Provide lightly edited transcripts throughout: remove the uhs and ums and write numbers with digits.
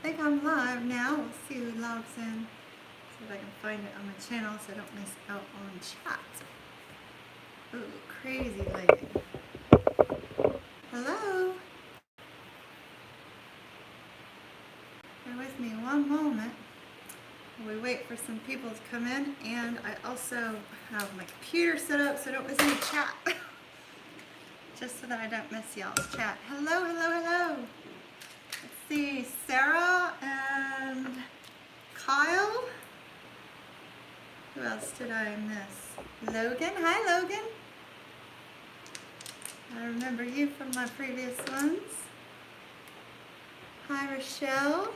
think I'm live now. We'll see who logs in. See if I can find it on my channel so I don't miss out on chat. Ooh, crazy lady. Hello? Bear with me one moment. We wait for some people to come in, and I also have my computer set up so I don't miss any chat. Just so that I don't miss y'all's chat. Hello, hello, hello. Let's see, Sarah and Kyle. Who else did I miss? Logan, hi Logan. I remember you from my previous ones. Hi Rochelle.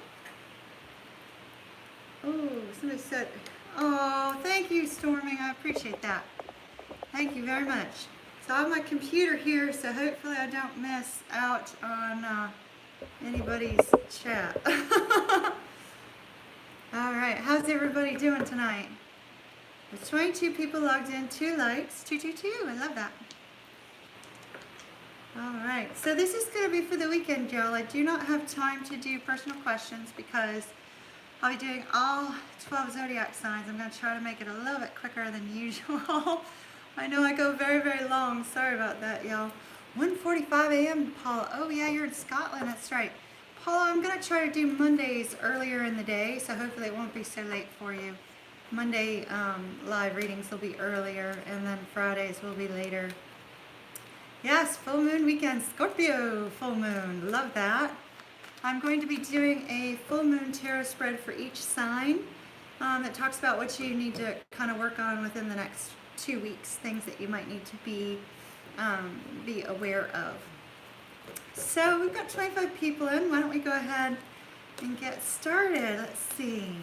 Oh, somebody said, oh, thank you Storming, I appreciate that. Thank you very much. So I have my computer here, so hopefully I don't miss out on anybody's chat. All right, how's everybody doing tonight? There's 22 people logged in, 2 likes, 222, I love that. All right, so this is going to be for the weekend, y'all. I do not have time to do personal questions because I'll be doing all 12 zodiac signs. I'm going to try to make it a little bit quicker than usual. I know I go very, very long. Sorry about that, y'all. 1:45 a.m., Paula. Oh, yeah, you're in Scotland. That's right. Paula, I'm going to try to do Mondays earlier in the day, so hopefully it won't be so late for you. Monday live readings will be earlier, and then Fridays will be later. Yes, full moon weekend, Scorpio full moon. Love that. I'm going to be doing a full moon tarot spread for each sign that talks about what you need to kind of work on within the next 2 weeks, things that you might need to be aware of. So we've got 25 people in. Why don't we go ahead and get started? Let's see.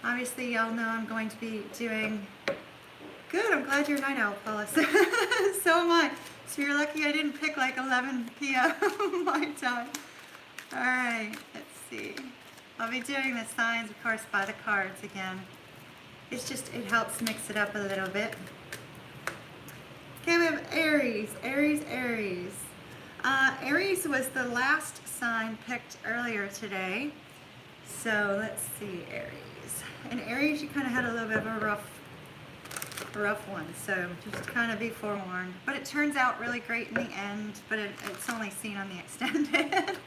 Obviously, y'all know I'm going to be doing good. I'm glad you're a night owl, Paula. So am I. So you're lucky I didn't pick like 11 p.m. my time. All right, let's see. I'll be doing the signs, of course, by the cards again. It's just, it helps mix it up a little bit. Okay, we have Aries, Aries, Aries. Aries was the last sign picked earlier today. So let's see, Aries. And Aries, you kind of had a little bit of a rough one, so just kind of be forewarned. But it turns out really great in the end, but it's only seen on the extended.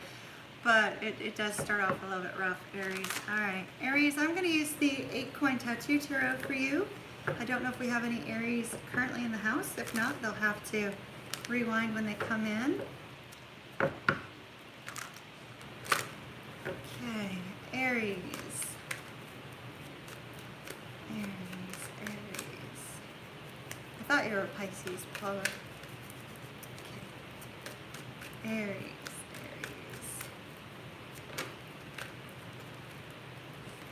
But it does start off a little bit rough, Aries. All right, Aries, I'm going to use the 8-coin tattoo tarot for you. I don't know if we have any Aries currently in the house. If not, they'll have to rewind when they come in. Okay, Aries. I thought you were a Pisces, Paula. Okay. Aries.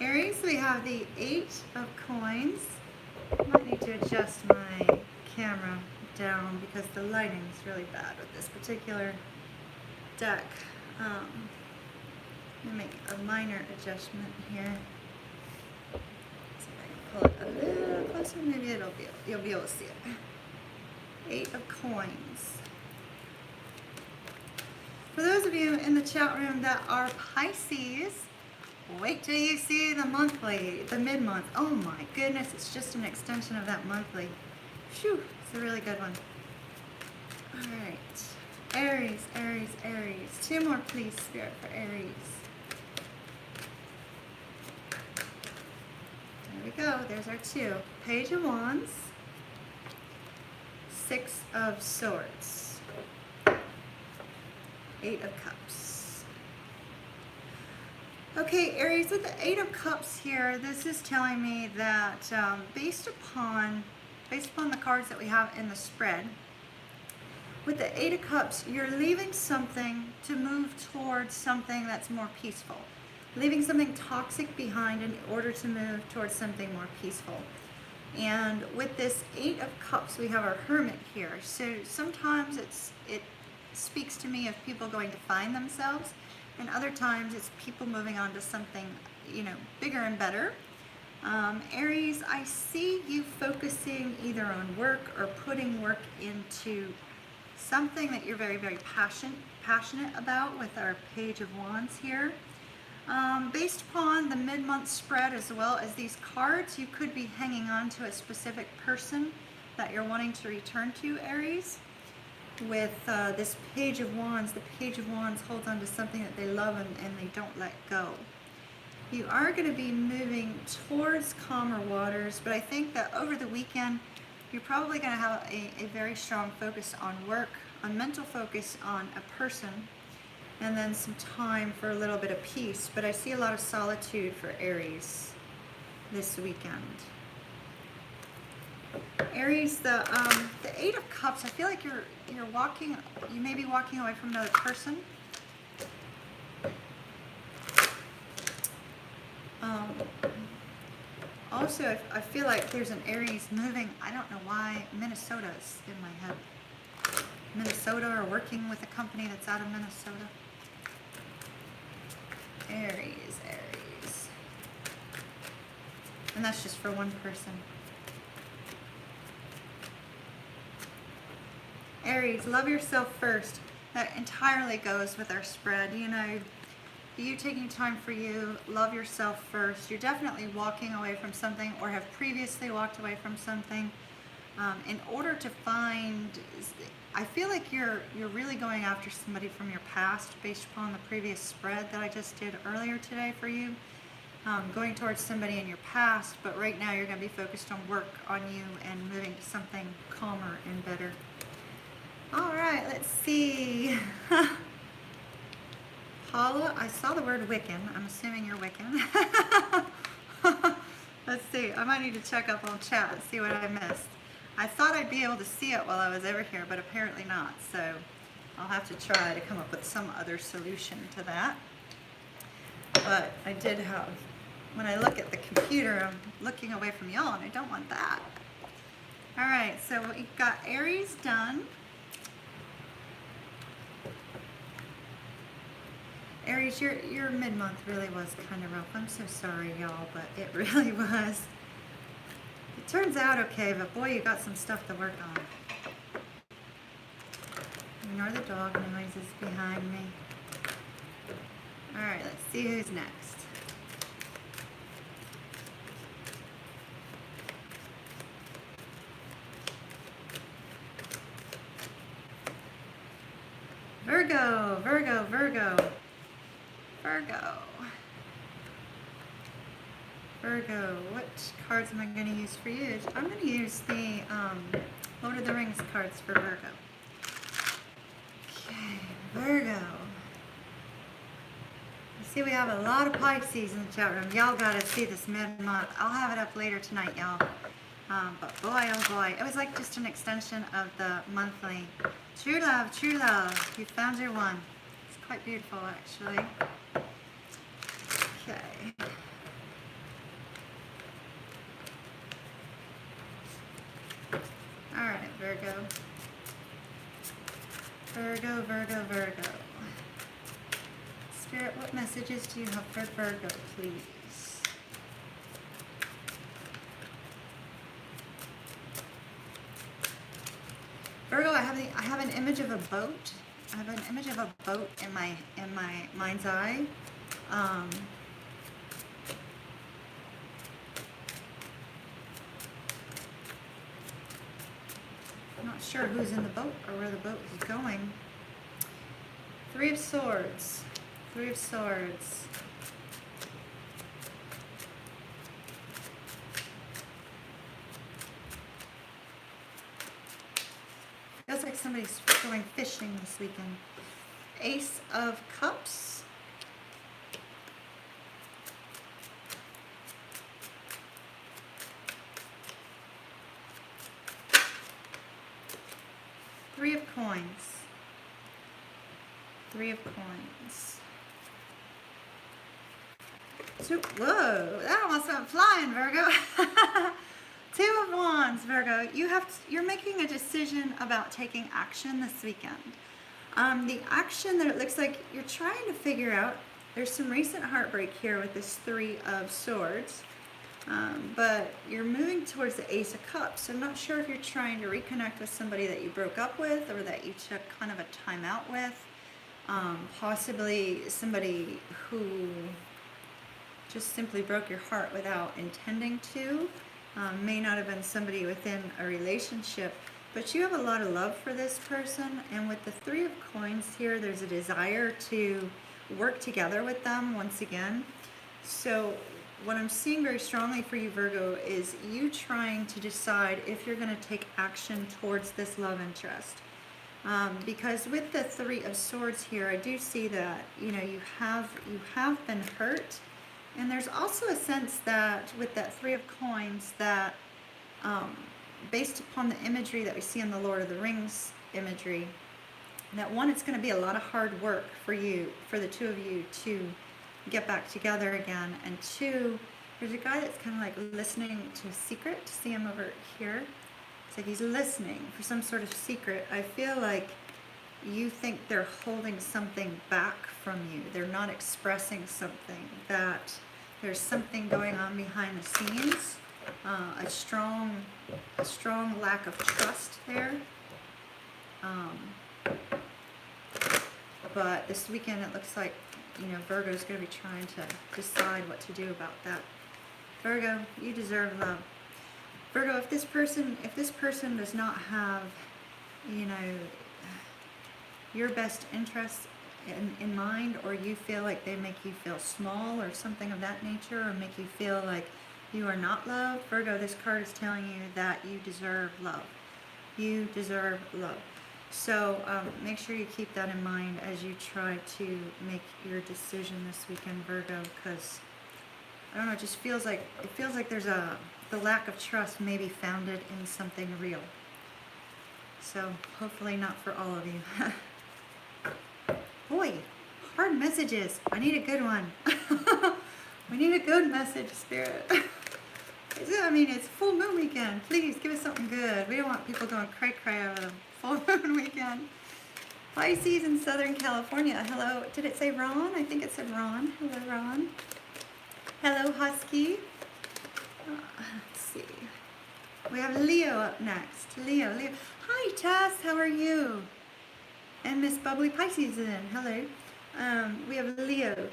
Aries, we have the 8 of coins. I might need to adjust my camera down because the lighting is really bad with this particular deck. Let me make a minor adjustment here. See if I can pull it a little closer. Maybe you'll be able to see it. 8 of coins. For those of you in the chat room that are Pisces, wait till you see the monthly, the mid-month. Oh my goodness, it's just an extension of that monthly. Phew, it's a really good one. All right, Aries, Aries, Aries. 2 more, please, Spirit, for Aries. There we go, there's our 2. Page of Wands, 6 of Swords, 8 of Cups. Okay, Aries, with the 8 of Cups here, this is telling me that based upon the cards that we have in the spread, with the 8 of Cups, you're leaving something to move towards something that's more peaceful. Leaving something toxic behind in order to move towards something more peaceful. And with this 8 of Cups, we have our Hermit here. So sometimes it speaks to me of people going to find themselves, and other times it's people moving on to something, you know, bigger and better. Aries, I see you focusing either on work or putting work into something that you're very, very passionate about with our Page of Wands here. Based upon the mid-month spread as well as these cards, you could be hanging on to a specific person that you're wanting to return to, Aries. With this Page of Wands, the Page of Wands holds on to something that they love and they don't let go. You are going to be moving towards calmer waters, but I think that over the weekend, you're probably going to have a very strong focus on work, on mental focus on a person, and then some time for a little bit of peace. But I see a lot of solitude for Aries this weekend. Aries, the Eight of Cups, I feel like you may be walking away from another person. Also, I feel like there's an Aries moving, I don't know why, Minnesota's in my head. Minnesota, or working with a company that's out of Minnesota. Aries, Aries. And that's just for one person. Aries, love yourself first. That entirely goes with our spread. You know, you taking time for you, love yourself first. You're definitely walking away from something, or have previously walked away from something, in order to find, I feel like you're really going after somebody from your past based upon the previous spread that I just did earlier today for you. Going towards somebody in your past, but right now you're going to be focused on work on you and moving to something calmer and better. All right, let's see. Paula, I saw the word Wiccan. I'm assuming you're Wiccan. Let's see. I might need to check up on chat and see what I missed. I thought I'd be able to see it while I was over here, but apparently not. So I'll have to try to come up with some other solution to that. But I did have, when I look at the computer, I'm looking away from y'all, and I don't want that. All right, so we got Aries done. Aries, your mid-month really was kind of rough. I'm so sorry, y'all, but it really was. It turns out okay, but boy, you got some stuff to work on. Ignore the dog noises behind me. All right, let's see who's next. Virgo, Virgo, Virgo. Virgo. Virgo, what cards am I going to use for you? I'm going to use the Lord of the Rings cards for Virgo. Okay, Virgo. You see, we have a lot of Pisces in the chat room. Y'all got to see this mid-month. I'll have it up later tonight, y'all. But boy, oh boy, it was like just an extension of the monthly. True love, you found your one. It's quite beautiful, actually. Okay. All right, Virgo. Virgo, Virgo, Virgo. Spirit, what messages do you have for Virgo, please? Virgo, I have an image of a boat. I have an image of a boat in my mind's eye. I'm not sure who's in the boat or where the boat is going. Three of Swords. Three of Swords. Feels like somebody's going fishing this weekend. Ace of Cups. Three of Coins. Three of Coins. Whoa, that almost went flying, Virgo. Two of Wands, Virgo. You're making a decision about taking action this weekend. The action that it looks like you're trying to figure out, there's some recent heartbreak here with this Three of Swords. But you're moving towards the Ace of Cups. So I'm not sure if you're trying to reconnect with somebody that you broke up with or that you took kind of a time out with. Possibly somebody who just simply broke your heart without intending to. May not have been somebody within a relationship, but you have a lot of love for this person. And with the Three of Coins here, there's a desire to work together with them once again. So what I'm seeing very strongly for you, Virgo, is you trying to decide if you're going to take action towards this love interest. Because with the Three of Swords here, I do see that, you know, you have been hurt. And there's also a sense that with that Three of Coins that, based upon the imagery that we see in the Lord of the Rings imagery, that one, it's going to be a lot of hard work for you, for the two of you to get back together again. And two, there's a guy that's kind of like listening to a secret. See him over here? It's like he's listening for some sort of secret. I feel like you think they're holding something back from you. They're not expressing something, that there's something going on behind the scenes. A strong lack of trust there. But this weekend it looks like, you know, Virgo's going to be trying to decide what to do about that. Virgo, you deserve love. Virgo, if this person does not have, you know, your best interests in mind, or you feel like they make you feel small or something of that nature, or make you feel like you are not loved, Virgo, this card is telling you that you deserve love. You deserve love. So make sure you keep that in mind as you try to make your decision this weekend, Virgo, because I don't know, it just feels like there's the lack of trust may be founded in something real. So hopefully not for all of you. Boy, hard messages. I need a good one. We need a good message, Spirit. I mean, it's full moon weekend. Please give us something good. We don't want people going cray-cray over the full moon weekend. Pisces in Southern California. Hello. Did it say Ron? I think it said Ron. Hello, Ron. Hello, Husky. Let's see. We have Leo up next. Leo. Hi, Tess. How are you? And Miss Bubbly Pisces is in. Hello. We have Leo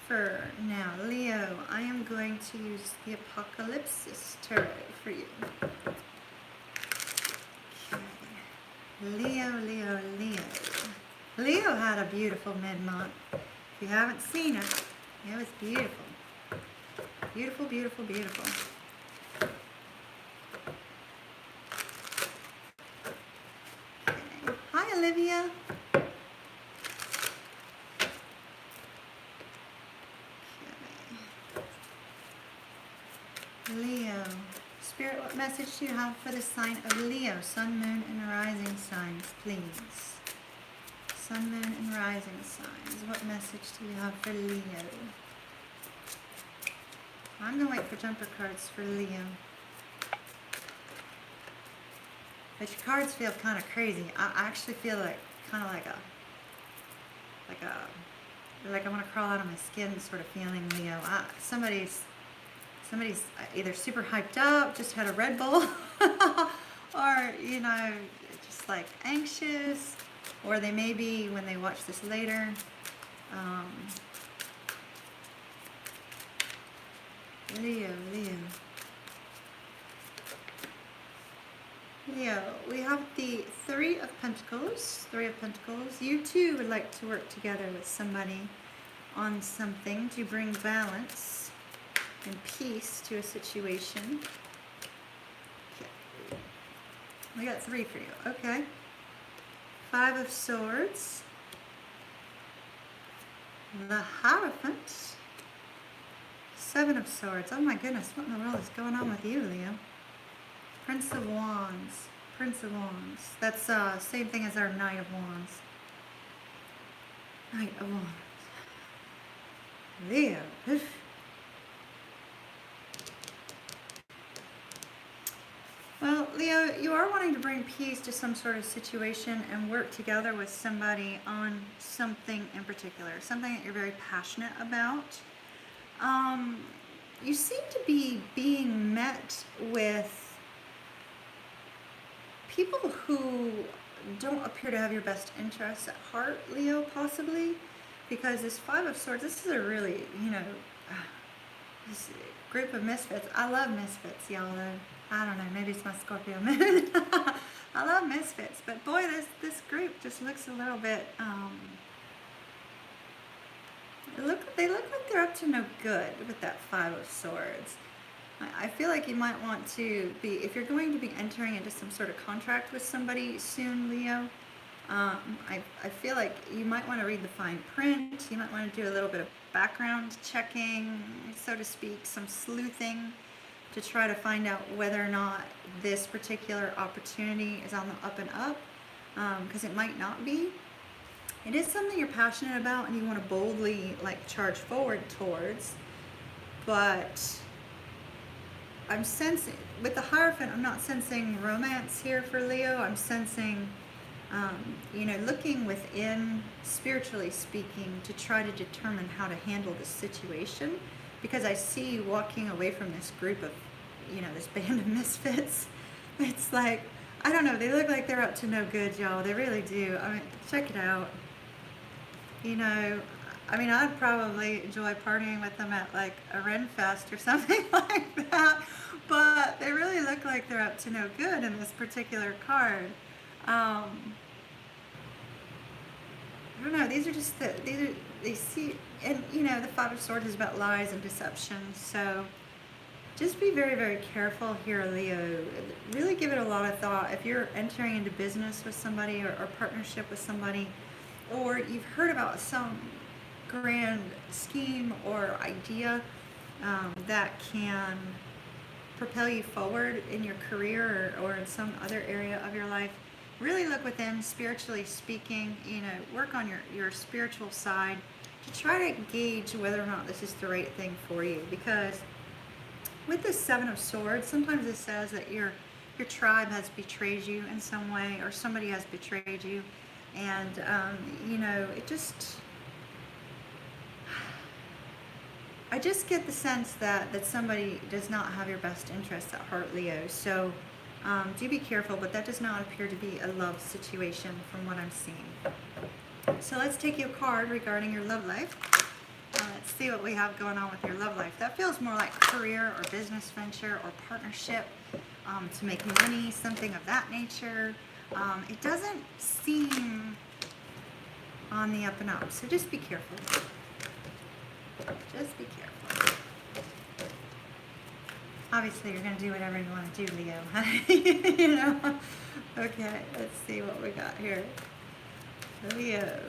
for now. Leo, I am going to use the Apocalypse Tarot for you. Okay. Leo. Leo had a beautiful mid-month. If you haven't seen it, it was beautiful. Beautiful, beautiful, beautiful. Okay. Hi, Olivia. Leo. Spirit, what message do you have for the sign of Leo? Sun, moon, and rising signs, please. Sun, moon, and rising signs. What message do you have for Leo? I'm going to wait for jumper cards for Leo. But your cards feel kind of crazy. I actually feel like kind of like I want to crawl out of my skin sort of feeling, Leo. Somebody's either super hyped up, just had a Red Bull, or, you know, just like anxious, or they may be, when they watch this later, Leo, we have the Three of Pentacles. You too would like to work together with somebody on something to bring balance and peace to a situation. Okay. We got three for you. Okay. Five of Swords. The Hierophant. Seven of Swords. Oh my goodness, what in the world is going on with you, Leo? Prince of Wands. That's same thing as our Knight of Wands. Knight of Wands. Leo. Oof. Well, Leo, you are wanting to bring peace to some sort of situation and work together with somebody on something in particular, something that you're very passionate about. You seem to be being met with people who don't appear to have your best interests at heart, Leo, possibly, because this Five of Swords, this is a really, you know, this group of misfits. I love misfits, y'all, though. I don't know, maybe it's my Scorpio moon. I love misfits, but boy, this group just looks a little bit, they look like they're up to no good with that Five of Swords. I feel like you might want to be, if you're going to be entering into some sort of contract with somebody soon, Leo, I feel like you might want to read the fine print. You might want to do a little bit of background checking, so to speak, some sleuthing to try to find out whether or not this particular opportunity is on the up and up, because it might not be. It is something you're passionate about and you want to boldly like charge forward towards, but I'm sensing, with the Hierophant, I'm not sensing romance here for Leo. I'm sensing, you know, looking within, spiritually speaking, to try to determine how to handle this situation. Because I see you walking away from this group of, you know, this band of misfits. It's like, I don't know, they look like they're up to no good, y'all. They really do. I mean, check it out. You know, I mean, I'd probably enjoy partying with them at like a Ren Fest or something like that. But they really look like they're up to no good in this particular card. I don't know, these are just they see, and you know, the Five of Swords is about lies and deception, so just be very, very careful here, Leo. Really give it a lot of thought. If you're entering into business with somebody or partnership with somebody, or you've heard about some grand scheme or idea that can propel you forward in your career or in some other area of your life, really look within, spiritually speaking, you know, work on your spiritual side to try to gauge whether or not this is the right thing for you. Because with the Seven of Swords, sometimes it says that your tribe has betrayed you in some way, or somebody has betrayed you, and you know, I just get the sense that somebody does not have your best interests at heart, Leo. So do be careful, but that does not appear to be a love situation from what I'm seeing. So let's take you a card regarding your love life. Let's see what we have going on with your love life. That feels more like career or business venture or partnership, to make money, something of that nature. It doesn't seem on the up and up, so just be careful. Just be careful. Obviously, you're going to do whatever you want to do, Leo. You know? Okay, let's see what we got here. Leo.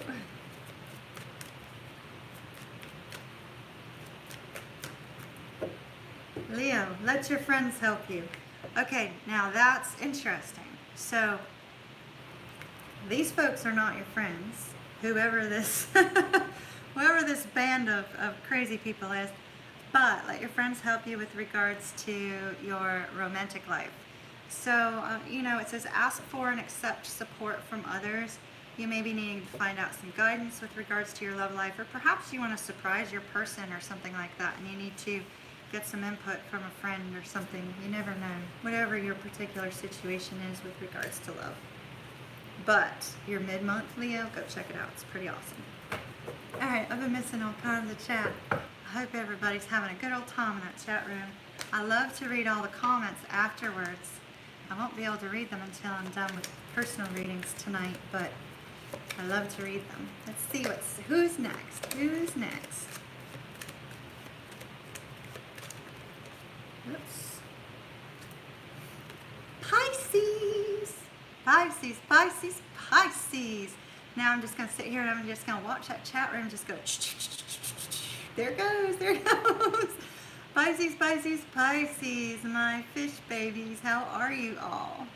Leo, let your friends help you. Okay, now that's interesting. So, these folks are not your friends. Whoever this band of crazy people is. But let your friends help you with regards to your romantic life. So, you know, it says ask for and accept support from others. You may be needing to find out some guidance with regards to your love life, or perhaps you want to surprise your person or something like that, and you need to get some input from a friend or something. You never know. Whatever your particular situation is with regards to love. But your mid-month, Leo, go check it out. It's pretty awesome. All right, I've been missing all kinds of chat. I hope everybody's having a good old time in that chat room. I love to read all the comments afterwards. I won't be able to read them until I'm done with personal readings tonight, but I love to read them. Let's see who's next. Who's next? Oops. Pisces. Pisces, Pisces, Pisces. Now I'm just going to sit here and I'm just going to watch that chat room just go. There it goes, there it goes. Pisces, Pisces, Pisces, my fish babies, how are you all?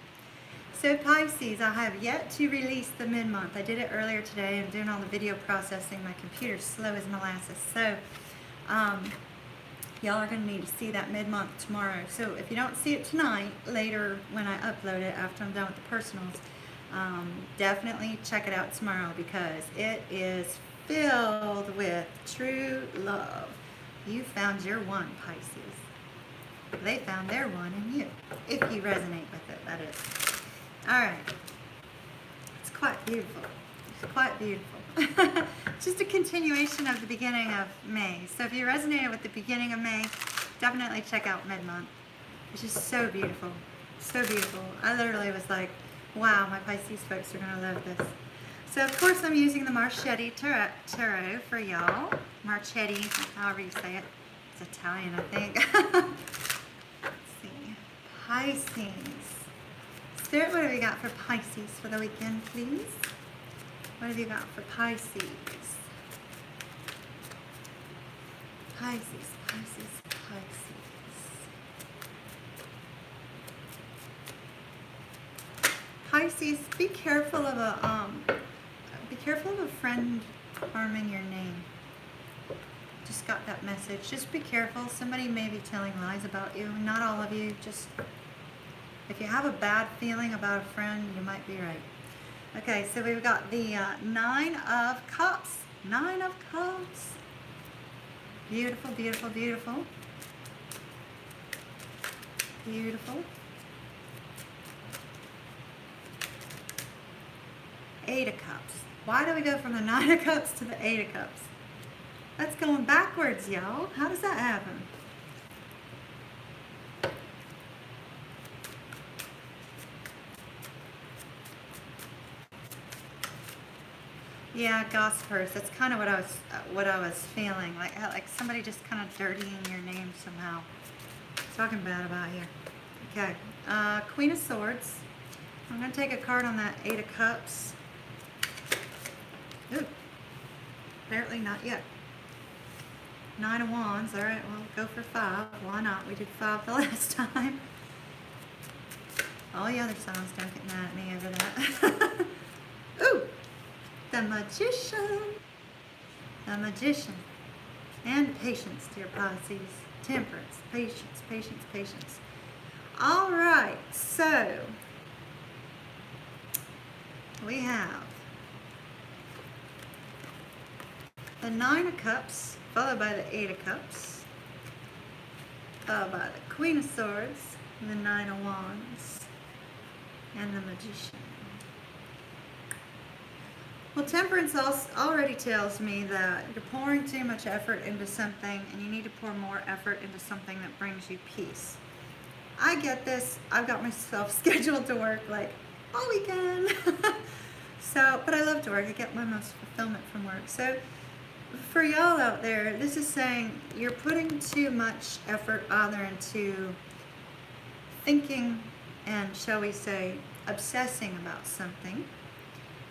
So Pisces, I have yet to release the mid-month. I did it earlier today. I'm doing all the video processing. My computer's slow as molasses. So y'all are going to need to see that mid-month tomorrow. So if you don't see it tonight, later when I upload it after I'm done with the personals, definitely check it out tomorrow, because it is filled with true love. You found your one, Pisces. They found their one in you, if you resonate with it, that is. All right. It's quite beautiful. It's quite beautiful. Just a continuation of the beginning of May. So if you resonated with the beginning of May, definitely check out mid-month. It's just so beautiful. So beautiful. I literally was like, wow, my Pisces folks are going to love this. So of course I'm using the Marchetti Tarot for y'all. Marchetti, however you say it. It's Italian, I think. Let's see. Pisces. Spirit, what have you got for Pisces for the weekend, please? What have you got for Pisces? Pisces, Pisces, Pisces. Pisces, be careful of a friend harming your name. Just got that message. Just be careful. Somebody may be telling lies about you. Not all of you. Just if you have a bad feeling about a friend, you might be right. Okay, so we've got the 9 of Cups. 9 of Cups. Beautiful, beautiful, beautiful. Beautiful. 8 of Cups. Why do we go from the 9 of Cups to the 8 of Cups? That's going backwards, y'all. How does that happen? Yeah, gossipers. That's kind of what I was feeling. Like somebody just kind of dirtying your name somehow. Talking bad about you. Okay. Queen of Swords. I'm going to take a card on that 8 of Cups. Ooh. Apparently not yet. 9 of Wands. All right, well, go for 5. Why not? We did 5 the last time. All the other signs don't get mad at me over that. Ooh. The Magician. The Magician. And patience, dear Pisces. Temperance. Patience, patience, patience. All right, so we have the 9 of Cups, followed by the 8 of Cups, followed by the Queen of Swords, the 9 of Wands, and the Magician. Well, Temperance already tells me that you're pouring too much effort into something and you need to pour more effort into something that brings you peace. I get this. I've got myself scheduled to work like all weekend. But I love to work. I get my most fulfillment from work. So for y'all out there, this is saying you're putting too much effort either into thinking and, shall we say, obsessing about something.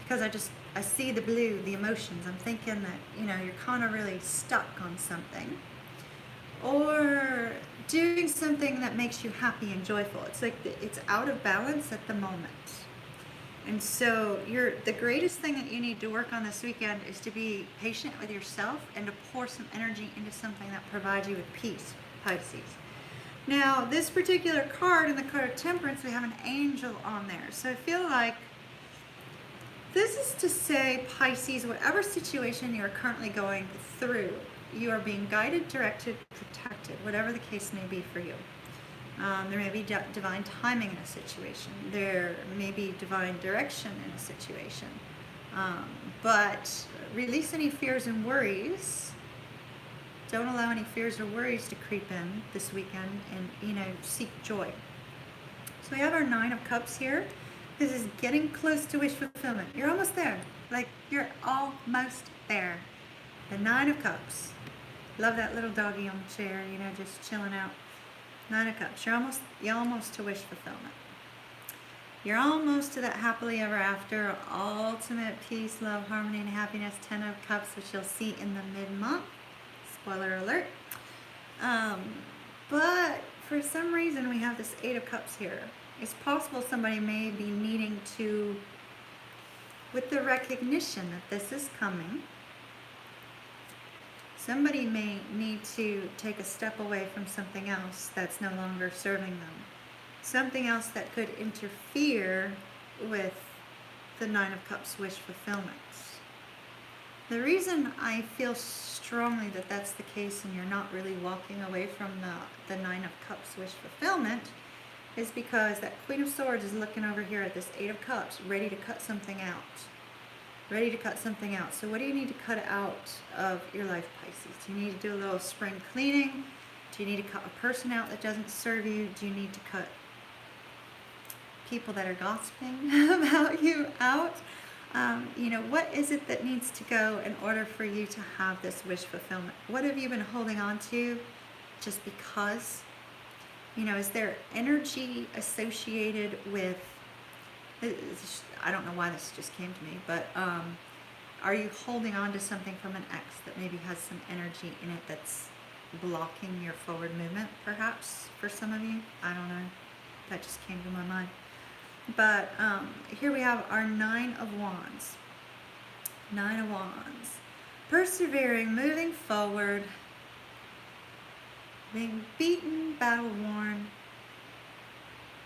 Because I see the blue, the emotions. I'm thinking that, you're kind of really stuck on something. Or doing something that makes you happy and joyful. It's like it's out of balance at the moment. And so the greatest thing that you need to work on this weekend is to be patient with yourself and to pour some energy into something that provides you with peace, Pisces. Now, this particular card, in the card of Temperance, we have an angel on there. So I feel like this is to say, Pisces, whatever situation you're currently going through, you are being guided, directed, protected, whatever the case may be for you. There may be divine timing in a situation. There may be divine direction in a situation. But release any fears and worries. Don't allow any fears or worries to creep in this weekend and, seek joy. So we have our 9 of Cups here. This is getting close to wish fulfillment. You're almost there. Like, you're almost there. The 9 of Cups. Love that little doggy on the chair, just chilling out. 9 of Cups. You're almost to wish fulfillment. You're almost to that happily ever after, ultimate peace, love, harmony, and happiness. 10 of Cups, which you'll see in the mid-month. Spoiler alert. But for some reason, we have this 8 of Cups here. It's possible somebody may be needing to, with the recognition that this is coming, somebody may need to take a step away from something else that's no longer serving them. Something else that could interfere with the 9 of Cups wish fulfillment. The reason I feel strongly that that's the case and you're not really walking away from the 9 of Cups wish fulfillment is because that Queen of Swords is looking over here at this 8 of Cups, ready to cut something out. ready to cut something out. So what do you need to cut out of your life, Pisces? Do you need to do a little spring cleaning? Do you need to cut a person out that doesn't serve you? Do you need to cut people that are gossiping about you out? You know, what is it that needs to go in order for you to have this wish fulfillment? What have you been holding on to just because? You know, is there energy associated with, I don't know why this just came to me, but are you holding on to something from an ex that maybe has some energy in it that's blocking your forward movement, perhaps, for some of you? I don't know. That just came to my mind. But here we have our Nine of Wands. Nine of Wands. Persevering, moving forward, being beaten, battle worn,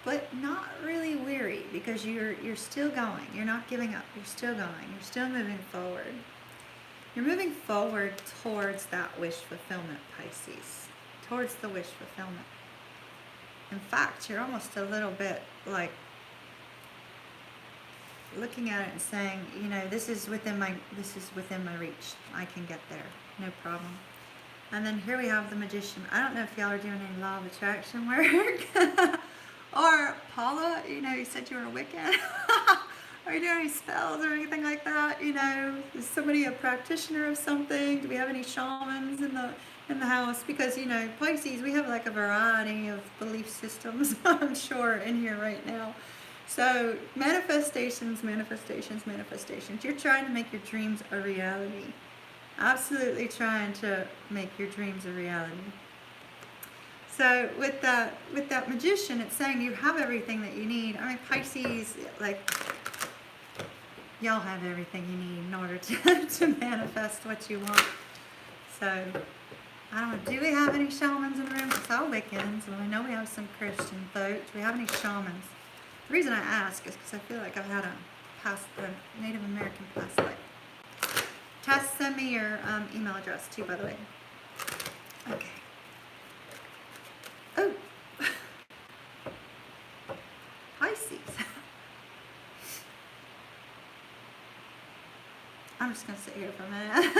but not really weary, because you're still going. You're not giving up. You're still going. You're still moving forward. You're moving forward towards that wish fulfillment, Pisces. Towards the wish fulfillment. In fact, you're almost a little bit like looking at it and saying, you know, this is within my reach. I can get there. No problem. And then here we have the Magician. I don't know if y'all are doing any law of attraction work. Or Paula, you know, you said you were a Wiccan. Are you doing any spells or anything like that? You know, is somebody a practitioner of something? Do we have any shamans in the house? Because, you know, Pisces, we have like a variety of belief systems, I'm sure, in here right now. So manifestations, manifestations, manifestations. You're trying to make your dreams a reality. Absolutely trying to make your dreams a reality. So with that Magician, it's saying you have everything that you need. I mean, Pisces, like, y'all have everything you need in order to manifest what you want. So, I don't know, do we have any shamans in the room? It's all Wiccans. Well, I know we have some Christian folks. Do we have any shamans? The reason I ask is because I feel like I've had a Native American past life. Tess, send me your email address too, by the way. Okay. Oh. Pisces. I'm just going to sit here for a minute.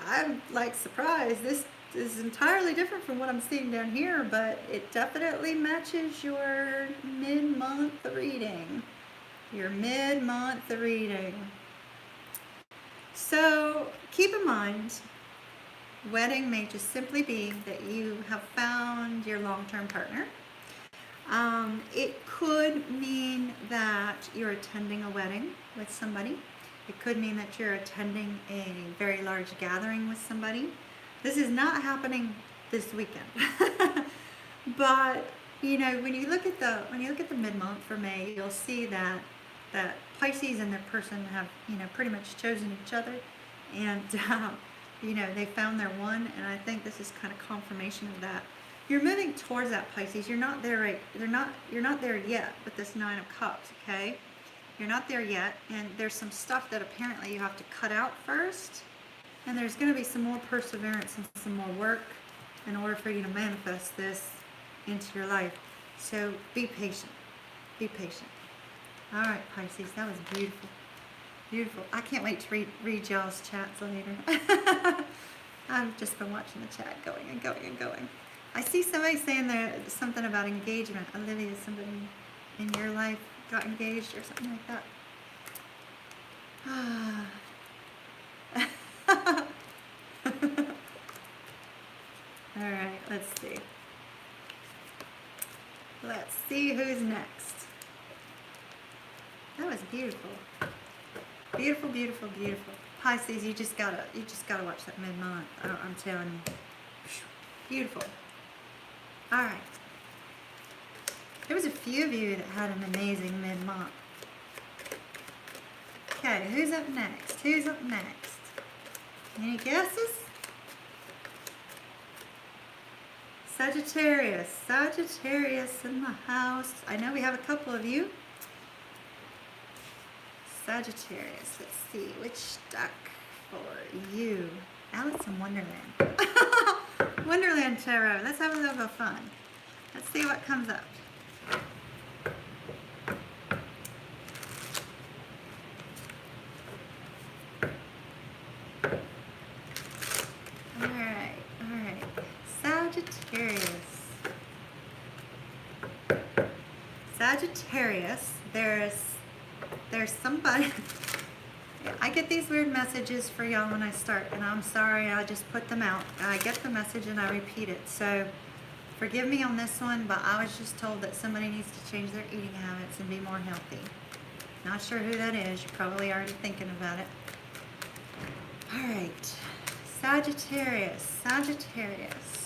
I'm like surprised. This is entirely different from what I'm seeing down here, but it definitely matches your mid-month reading. Your mid-month reading. So keep in mind, wedding may just simply be that you have found your long-term partner. It could mean that you're attending a wedding with somebody. It could mean that you're attending a very large gathering with somebody. This is not happening this weekend. But you know, when you look at the mid-month for May, you'll see that Pisces and their person have, you know, pretty much chosen each other, and you know, they found their one, and I think this is kind of confirmation of that. You're moving towards that, Pisces. You're not there you're not there yet with this Nine of Cups, okay? You're not there yet, and there's some stuff that apparently you have to cut out first, and there's going to be some more perseverance and some more work in order for you to manifest this into your life. So be patient. Be patient. All right, Pisces, that was beautiful. Beautiful. I can't wait to read y'all's chats later. I've just been watching the chat going and going and going. I see somebody saying there something about engagement. Olivia, somebody in your life got engaged or something like that. All right, let's see. Let's see who's next. That was beautiful. Beautiful, beautiful, beautiful. Pisces, you just gotta watch that mid-month. I'm telling you. Beautiful. All right. There was a few of you that had an amazing mid-month. Okay, who's up next? Who's up next? Any guesses? Sagittarius. Sagittarius in the house. I know we have a couple of you. Sagittarius. Let's see which stuck for you. Alice in Wonderland. Wonderland Tarot. Let's have a little bit of fun. Let's see what comes up. Sagittarius, there's somebody. I get these weird messages for y'all when I start, and I'm sorry, I just put them out. I get the message and I repeat it. So forgive me on this one, but I was just told that somebody needs to change their eating habits and be more healthy. Not sure who that is. You're probably already thinking about it. All right, Sagittarius, Sagittarius.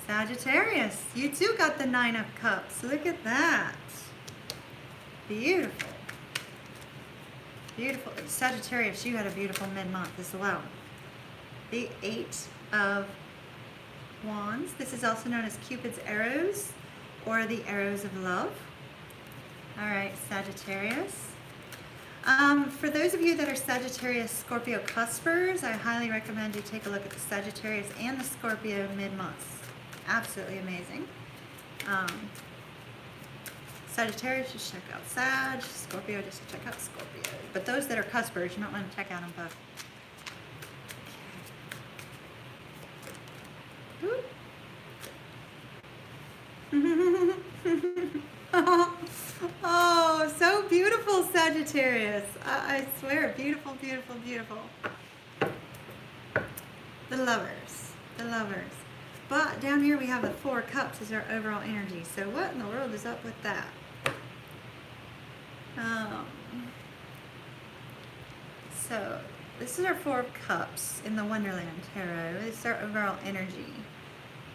Sagittarius, you too got the Nine of Cups. Look at that. Beautiful. Beautiful. Sagittarius, you had a beautiful mid-month as well. The Eight of Wands. This is also known as Cupid's arrows or the arrows of love. All right, Sagittarius. For those of you that are Sagittarius Scorpio cuspers, I highly recommend you take a look at the Sagittarius and the Scorpio mid-months. Absolutely amazing. Sagittarius, just check out Sag. Scorpio, just check out Scorpio. But those that are cuspers, you might want to check out them both. Oh, so beautiful, Sagittarius. I swear, beautiful, beautiful, beautiful. The lovers, the lovers. But down here we have the Four of Cups as our overall energy. So what in the world is up with that? So this is our Four of Cups in the Wonderland Tarot. This is our overall energy.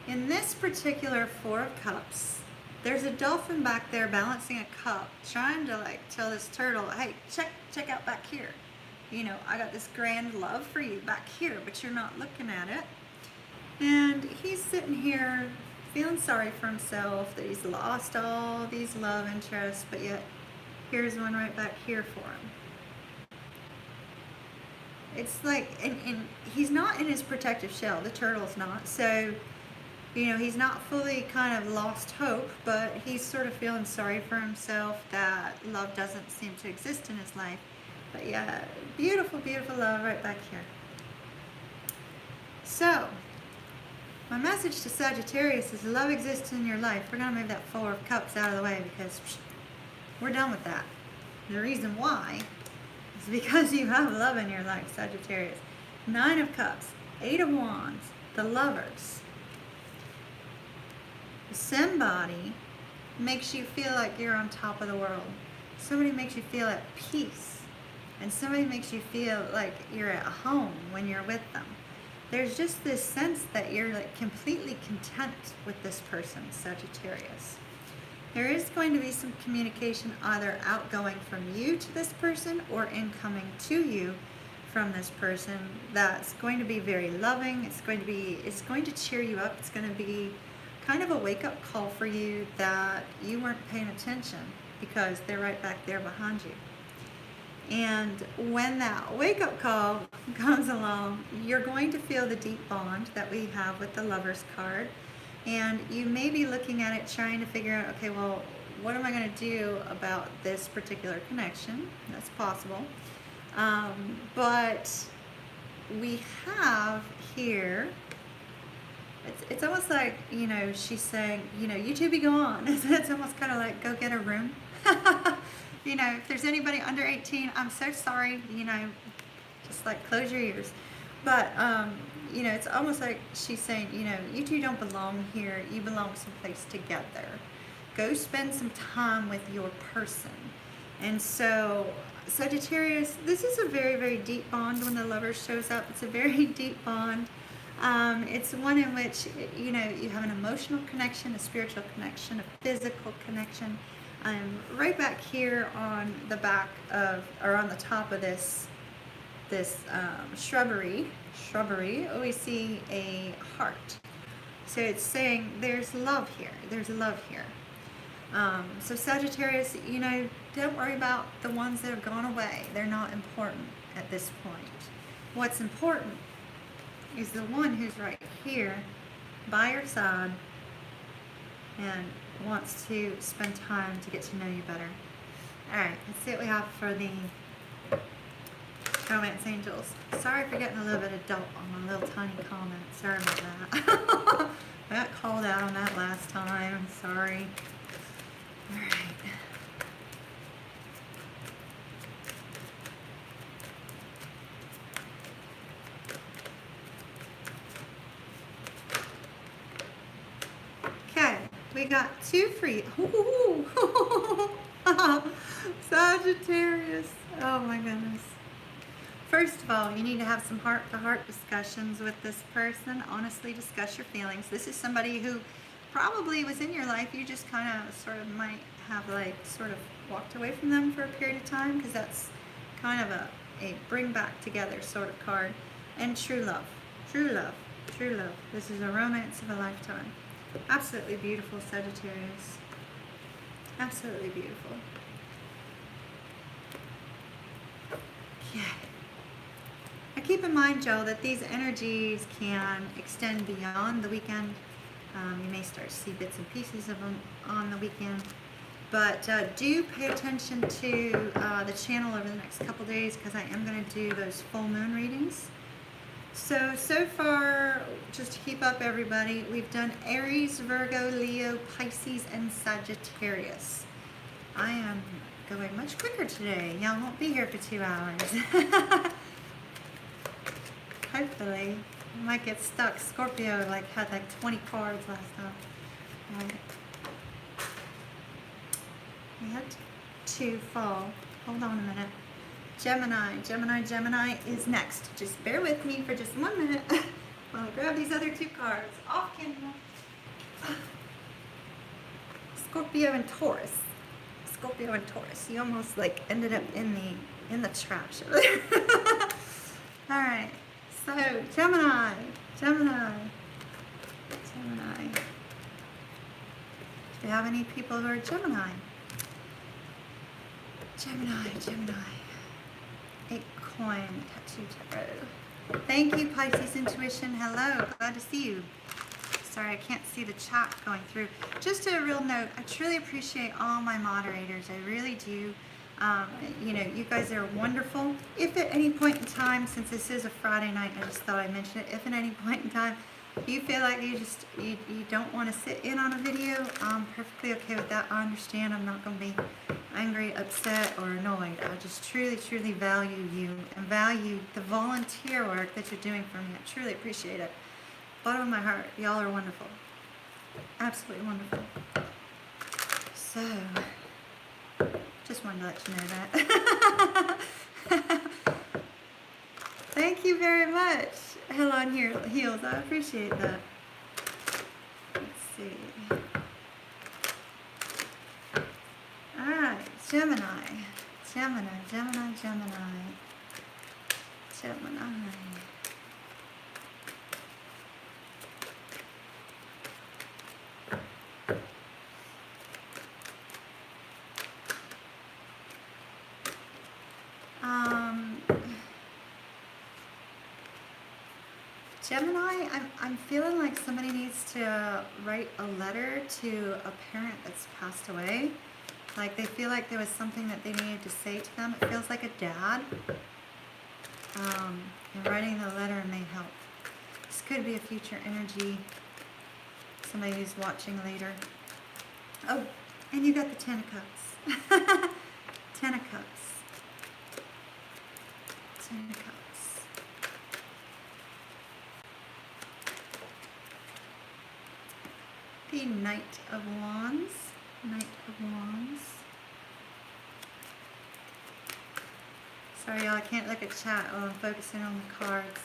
In this particular Four of Cups, there's a dolphin back there balancing a cup, trying to like tell this turtle, hey, check out back here. You know, I got this grand love for you back here, but you're not looking at it. And he's sitting here feeling sorry for himself that he's lost all these love interests, but yet here's one right back here for him. It's like, and he's not in his protective shell, the turtle's not, so, you know, he's not fully kind of lost hope, but he's sort of feeling sorry for himself that love doesn't seem to exist in his life. But yeah, beautiful, beautiful love right back here. So, my message to Sagittarius is love exists in your life. We're going to move that Four of Cups out of the way because we're done with that. The reason why is because you have love in your life, Sagittarius. Nine of Cups, Eight of Wands, the lovers. Somebody makes you feel like you're on top of the world. Somebody makes you feel at peace. And somebody makes you feel like you're at home when you're with them. There's just this sense that you're like completely content with this person, Sagittarius. There is going to be some communication either outgoing from you to this person or incoming to you from this person that's going to be very loving. It's going to cheer you up. It's going to be kind of a wake-up call for you that you weren't paying attention because they're right back there behind you. And when that wake-up call comes along, you're going to feel the deep bond that we have with the Lovers card. And you may be looking at it trying to figure out, okay, well, what am I going to do about this particular connection? That's possible. But we have here, it's almost like, you know, she's saying, you know, you two be gone. It's almost kind of like, go get a room. You know, if there's anybody under 18, I'm so sorry, you know, just like close your ears. But, you know, it's almost like she's saying, you know, you two don't belong here. You belong someplace together. Go spend some time with your person. And so, Sagittarius, this is a very, very deep bond when the lover shows up. It's a very deep bond. It's one in which, you know, you have an emotional connection, a spiritual connection, a physical connection. Right back here on the back of, or on the top of this shrubbery, we see a heart. So it's saying there's love here. There's love here. So Sagittarius, you know, don't worry about the ones that have gone away. They're not important at this point. What's important is the one who's right here by your side and wants to spend time to get to know you better. All right, let's see what we have for the Romance Angels. Sorry for getting a little bit adult on my little tiny comment. Sorry about that. I got called out on that last time. I'm sorry. All right. Okay, we got two free. Sagittarius. Oh my goodness. First of all, you need to have some heart-to-heart discussions with this person. Honestly, discuss your feelings. This is somebody who probably was in your life. You just kind of sort of might have like sort of walked away from them for a period of time, because that's kind of a bring back together sort of card. And true love. True love. True love. This is a romance of a lifetime. Absolutely beautiful, Sagittarius. Absolutely beautiful. Okay. Now keep in mind, Joe, that these energies can extend beyond the weekend. You may start to see bits and pieces of them on the weekend. But do pay attention to the channel over the next couple days, because I am going to do those full moon readings. So far, just to keep up everybody, we've done Aries, Virgo, Leo, Pisces, and Sagittarius. I am going much quicker today. Y'all won't be here for 2 hours. Hopefully. I might get stuck. Scorpio had like 20 cards last time. All right. We had 2 fall. Hold on a minute. Gemini is next. Just bear with me for just 1 minute while I grab these other 2 cards off camera. Scorpio and Taurus. Scorpio and Taurus. You almost like ended up in the trash. All right. So Gemini. Do we have any people who are Gemini? Gemini. 8 coin, tattoo tarot. Thank you, Pisces Intuition. Hello, glad to see you. Sorry, I can't see the chat going through. Just a real note, I truly appreciate all my moderators. I really do. You know, you guys are wonderful. If at any point in time, since this is a Friday night, I just thought I'd mention it. If at any point in time you feel like you don't want to sit in on a video, I'm perfectly okay with that. I understand. I'm not going to be angry, upset, or annoyed. I just truly value you and value the volunteer work that you're doing for me. I truly appreciate it. Bottom of my heart, y'all are wonderful. Absolutely wonderful. So, just wanted to let you know that. Thank you very much. Hell on heels. I appreciate that. Let's see. Alright, Gemini. Gemini, I'm feeling like somebody needs to write a letter to a parent that's passed away. Like they feel like there was something that they needed to say to them. It feels like a dad. And writing the letter may help. This could be a future energy. Somebody who's watching later. Oh, and you got the 10 of Cups. 10 of Cups. 10 of Cups. The Knight of Wands. Sorry y'all, I can't look at chat while I'm focusing on the cards.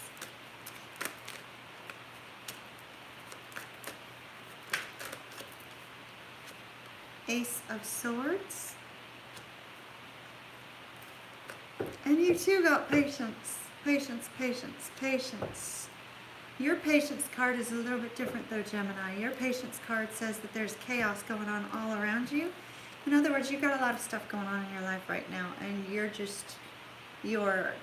Ace of Swords. And you too got patience. Patience. Your patience card is a little bit different though, Gemini. Your patience card says that there's chaos going on all around you. In other words, you've got a lot of stuff going on in your life right now, and you're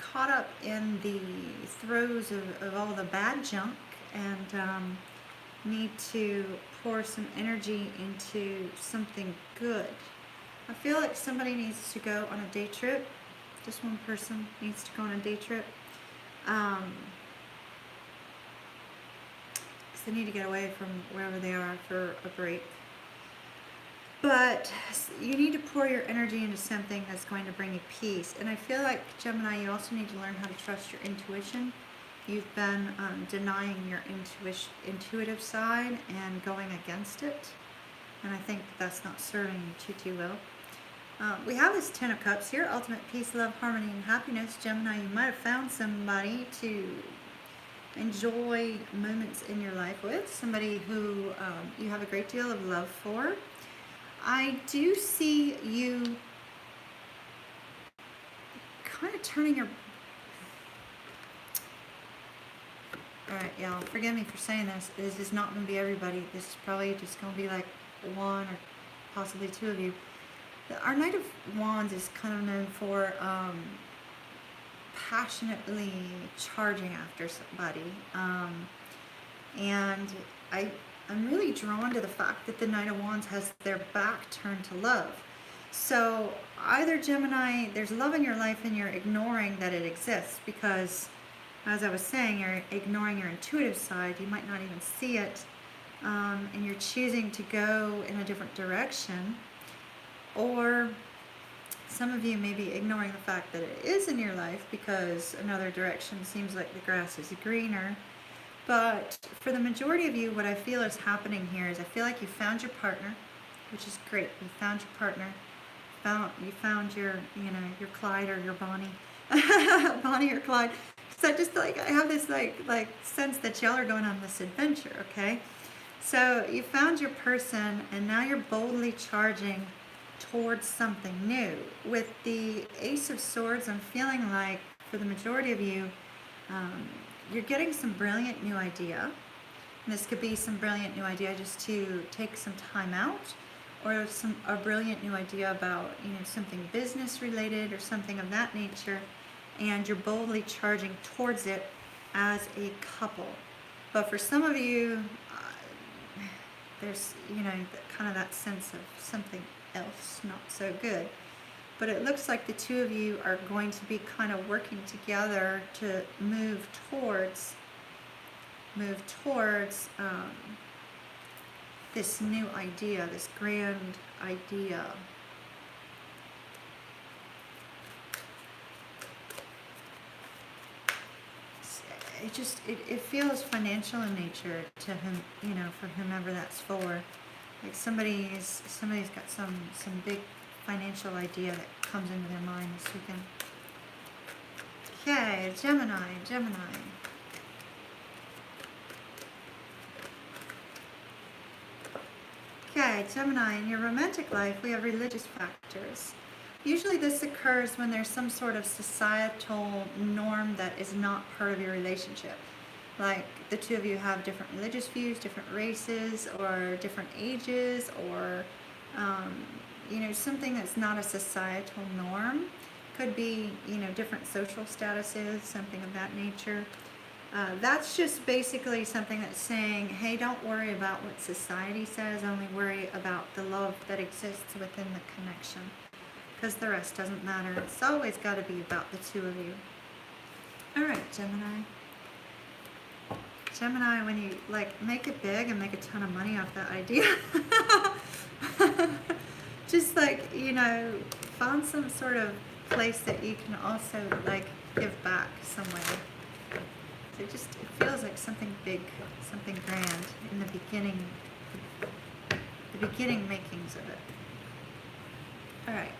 caught up in the throes of all the bad junk, and need to pour some energy into something good. I feel like somebody needs to go on a day trip Just one person needs to go on a day trip. Because they need to get away from wherever they are for a break. But you need to pour your energy into something that's going to bring you peace. And I feel like, Gemini, you also need to learn how to trust your intuition. You've been denying your intuitive side and going against it. And I think that's not serving you too well. We have this Ten of Cups here, ultimate peace, love, harmony, and happiness. Gemini, you might have found somebody to enjoy moments in your life with, somebody who you have a great deal of love for. I do see you kind of turning your... Alright, y'all, forgive me for saying this. This is not going to be everybody. This is probably just going to be like one or possibly two of you. Our Knight of Wands is kind of known for passionately charging after somebody. And I'm really drawn to the fact that the Knight of Wands has their back turned to love. So either, Gemini, there's love in your life and you're ignoring that it exists because, as I was saying, you're ignoring your intuitive side. You might not even see it. And you're choosing to go in a different direction. Or some of you may be ignoring the fact that it is in your life because another direction seems like the grass is greener. But for the majority of you, what I feel is happening here is I feel like you found your partner, which is great. You found your partner. You found your, your Clyde or your Bonnie. Bonnie or Clyde. So I just like, I have this like sense that y'all are going on this adventure, okay? So you found your person and now you're boldly charging towards something new. With the Ace of Swords, I'm feeling like for the majority of you, you're getting some brilliant new idea. And this could be some brilliant new idea just to take some time out, or a brilliant new idea about something business related or something of that nature, and you're boldly charging towards it as a couple. But for some of you, there's kind of that sense of something else not so good. But it looks like the two of you are going to be kind of working together to move towards this new idea, this grand idea. It feels financial in nature to him, for whomever that's for. Like somebody's got some big financial idea that comes into their mind this weekend. Okay, Gemini. Okay, Gemini, in your romantic life, we have religious factors. Usually this occurs when there's some sort of societal norm that is not part of your relationship. Like the two of you have different religious views, different races, or different ages, or something that's not a societal norm. Could be, different social statuses, something of that nature. That's just basically something that's saying, hey, don't worry about what society says, only worry about the love that exists within the connection. Because the rest doesn't matter. It's always got to be about the two of you. All right, Gemini. Gemini, when you make it big and make a ton of money off that idea, just find some sort of place that you can also give back some way. So it feels like something big, something grand in the beginning makings of it. All right.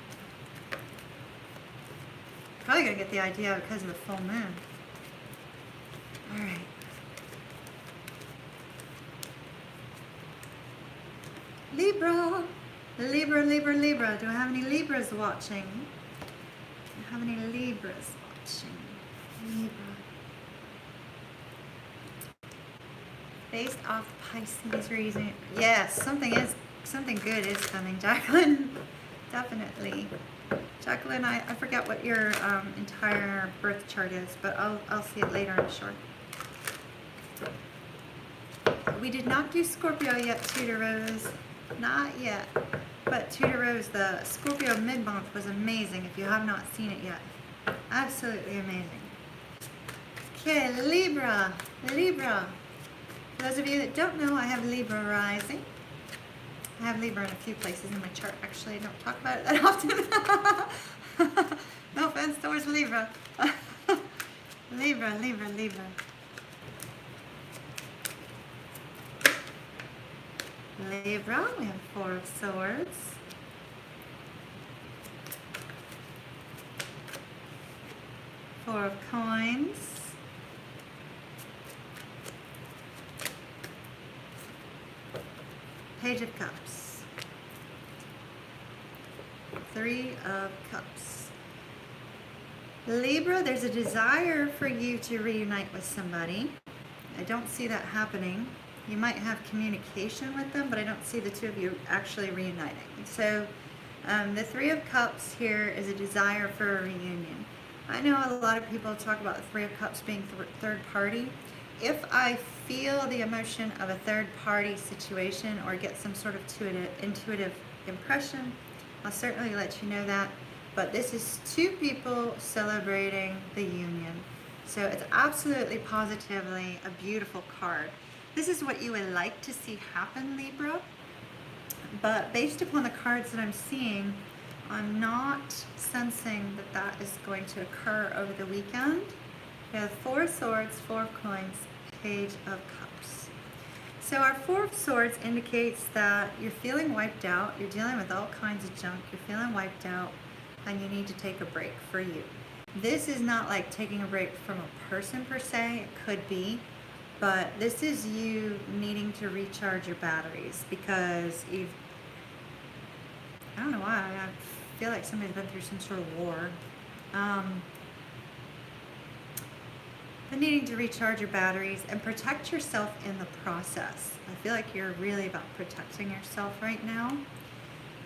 Probably gonna get the idea because of the full moon. All right. Libra. Do I have any Libras watching? Do I have any Libras watching? Libra. Based off Pisces reason. Yes, something good is coming, Jacqueline. Definitely. Jacqueline, I forget what your entire birth chart is, but I'll see it later, I'm sure. We did not do Scorpio yet, Tudor Rose. Not yet. But Tudor Rose, the Scorpio mid-month was amazing. If you have not seen it yet, Absolutely amazing. Okay, Libra. Libra. For those of you that don't know, I have Libra Rising. I have Libra in a few places in my chart. Actually, I don't talk about it that often. No offense towards Libra. Libra, Libra, Libra. Libra, we have Four of Swords. Four of Coins. Page of Cups. Three of Cups. Libra, there's a desire for you to reunite with somebody. I don't see that happening. You might have communication with them, but I don't see the two of you actually reuniting. So the Three of Cups here is a desire for a reunion. I know a lot of people talk about the Three of Cups being third party. If I feel the emotion of a third party situation or get some sort of intuitive impression, I'll certainly let you know that. But this is two people celebrating the union. So it's absolutely positively a beautiful card. This is what you would like to see happen, Libra. But based upon the cards that I'm seeing, I'm not sensing that that is going to occur over the weekend. We have Four of Swords, Four of Coins, Page of Cups. So our Four of Swords indicates that you're feeling wiped out, you're dealing with all kinds of junk, you're feeling wiped out, and you need to take a break for you. This is not like taking a break from a person per se, it could be, but this is you needing to recharge your batteries because I don't know why, I feel like somebody's been through some sort of war. But needing to recharge your batteries and protect yourself in the process. I feel like you're really about protecting yourself right now.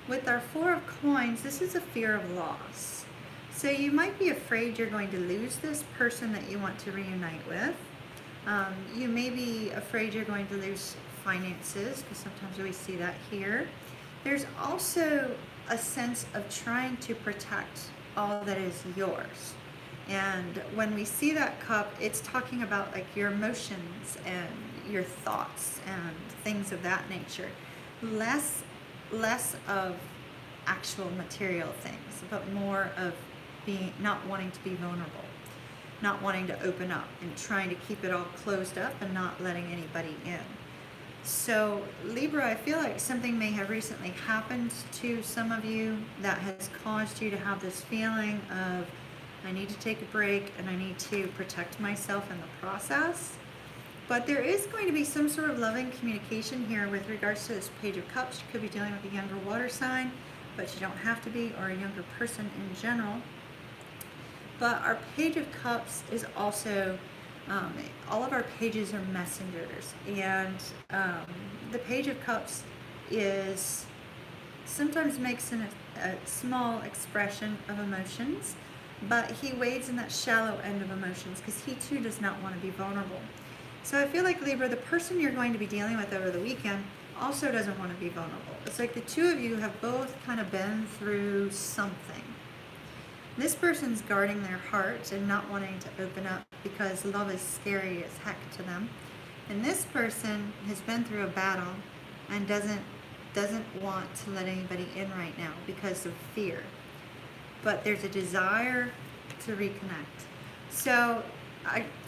With our Four of Coins, this is a fear of loss. So you might be afraid you're going to lose this person that you want to reunite with. You may be afraid you're going to lose finances, because sometimes we see that here. There's also a sense of trying to protect all that is yours. And when we see that cup, it's talking about like your emotions and your thoughts and things of that nature. Less of actual material things, but more of not wanting to be vulnerable, not wanting to open up and trying to keep it all closed up and not letting anybody in. So Libra, I feel like something may have recently happened to some of you that has caused you to have this feeling of, I need to take a break and I need to protect myself in the process. But there is going to be some sort of loving communication here with regards to this Page of Cups. You could be dealing with a younger water sign, but you don't have to be, or a younger person in general. But our Page of Cups is also, all of our pages are messengers. And the Page of Cups is sometimes makes a small expression of emotions, but he wades in that shallow end of emotions because he too does not want to be vulnerable. So I feel like Libra, the person you're going to be dealing with over the weekend also doesn't want to be vulnerable. It's like the two of you have both kind of been through something. This person's guarding their heart and not wanting to open up because love is scary as heck to them. And this person has been through a battle and doesn't want to let anybody in right now because of fear. But there's a desire to reconnect. So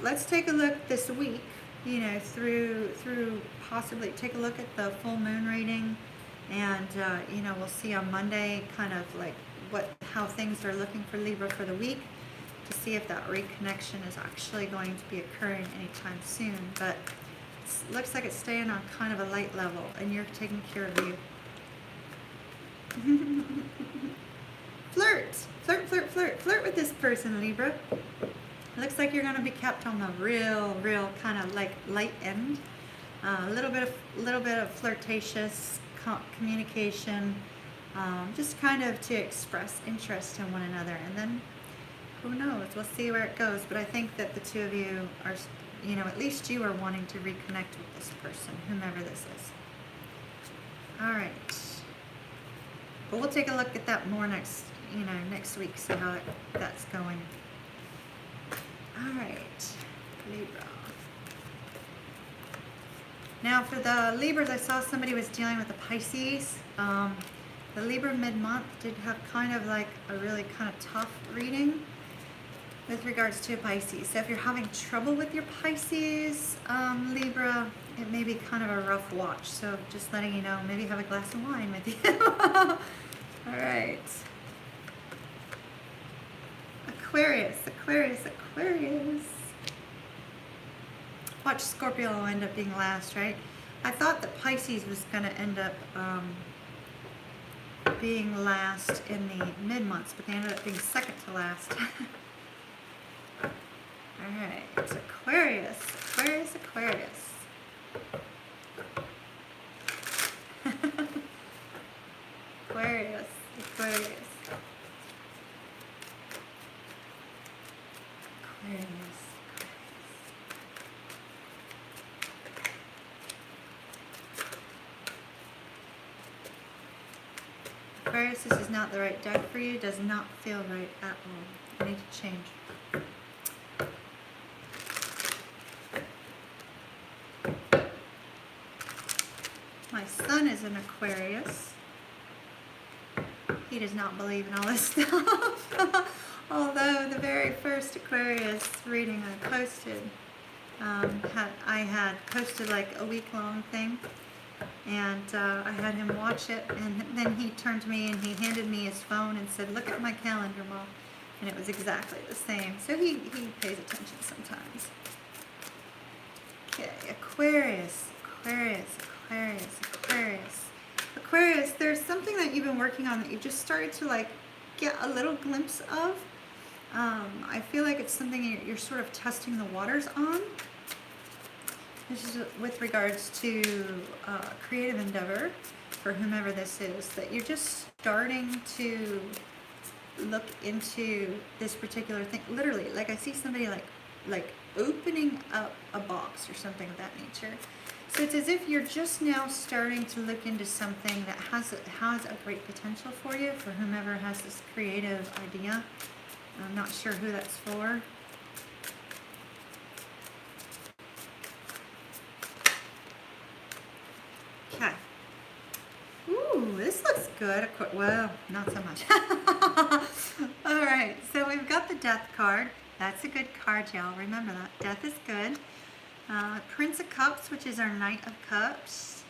let's take a look this week, you know, through possibly take a look at the full moon reading, and you know, we'll see on Monday kind of like how things are looking for Libra for the week to see if that reconnection is actually going to be occurring anytime soon. But it looks like it's staying on kind of a light level, and you're taking care of you. Flirt with this person, Libra. Looks like you're going to be kept on the real kind of like light end. A little bit of flirtatious communication, just kind of to express interest in one another, and then who knows? We'll see where it goes. But I think that the two of you are, you know, at least you are wanting to reconnect with this person, whomever this is. All right. But we'll take a look at that more next week, see how that's going. All right, Libra. Now for the Libras, I saw somebody was dealing with the Pisces. The Libra mid-month did have kind of like a really kind of tough reading with regards to Pisces. So if you're having trouble with your Pisces, Libra, it may be kind of a rough watch. So just letting you know, maybe have a glass of wine with you. All right. Aquarius, Aquarius, Aquarius. Watch Scorpio will end up being last, right? I thought that Pisces was going to end up being last in the mid-months, but they ended up being second to last. Alright, it's Aquarius, Aquarius, Aquarius. Aquarius, Aquarius. Aquarius. Aquarius, this is not the right deck for you. Does not feel right at all. You need to change. My son is an Aquarius. He does not believe in all this stuff. Although the very first Aquarius reading I posted, I had posted like a week-long thing. And I had him watch it, and then he turned to me and he handed me his phone and said, "Look at my calendar, Mom." And it was exactly the same. So he pays attention sometimes. Okay, Aquarius, Aquarius, Aquarius, Aquarius. Aquarius, there's something that you've been working on that you just started to like get a little glimpse of. I feel like it's something you're sort of testing the waters on. This is with regards to creative endeavor for whomever this is, that you're just starting to look into this particular thing. Literally, like I see somebody like opening up a box or something of that nature. So it's as if you're just now starting to look into something that has a great potential for you, for whomever has this creative idea. I'm not sure who that's for. Okay. Ooh, this looks good. Well, not so much. All right, so we've got the Death card. That's a good card, y'all. Remember that. Death is good. Prince of Cups, which is our Knight of Cups.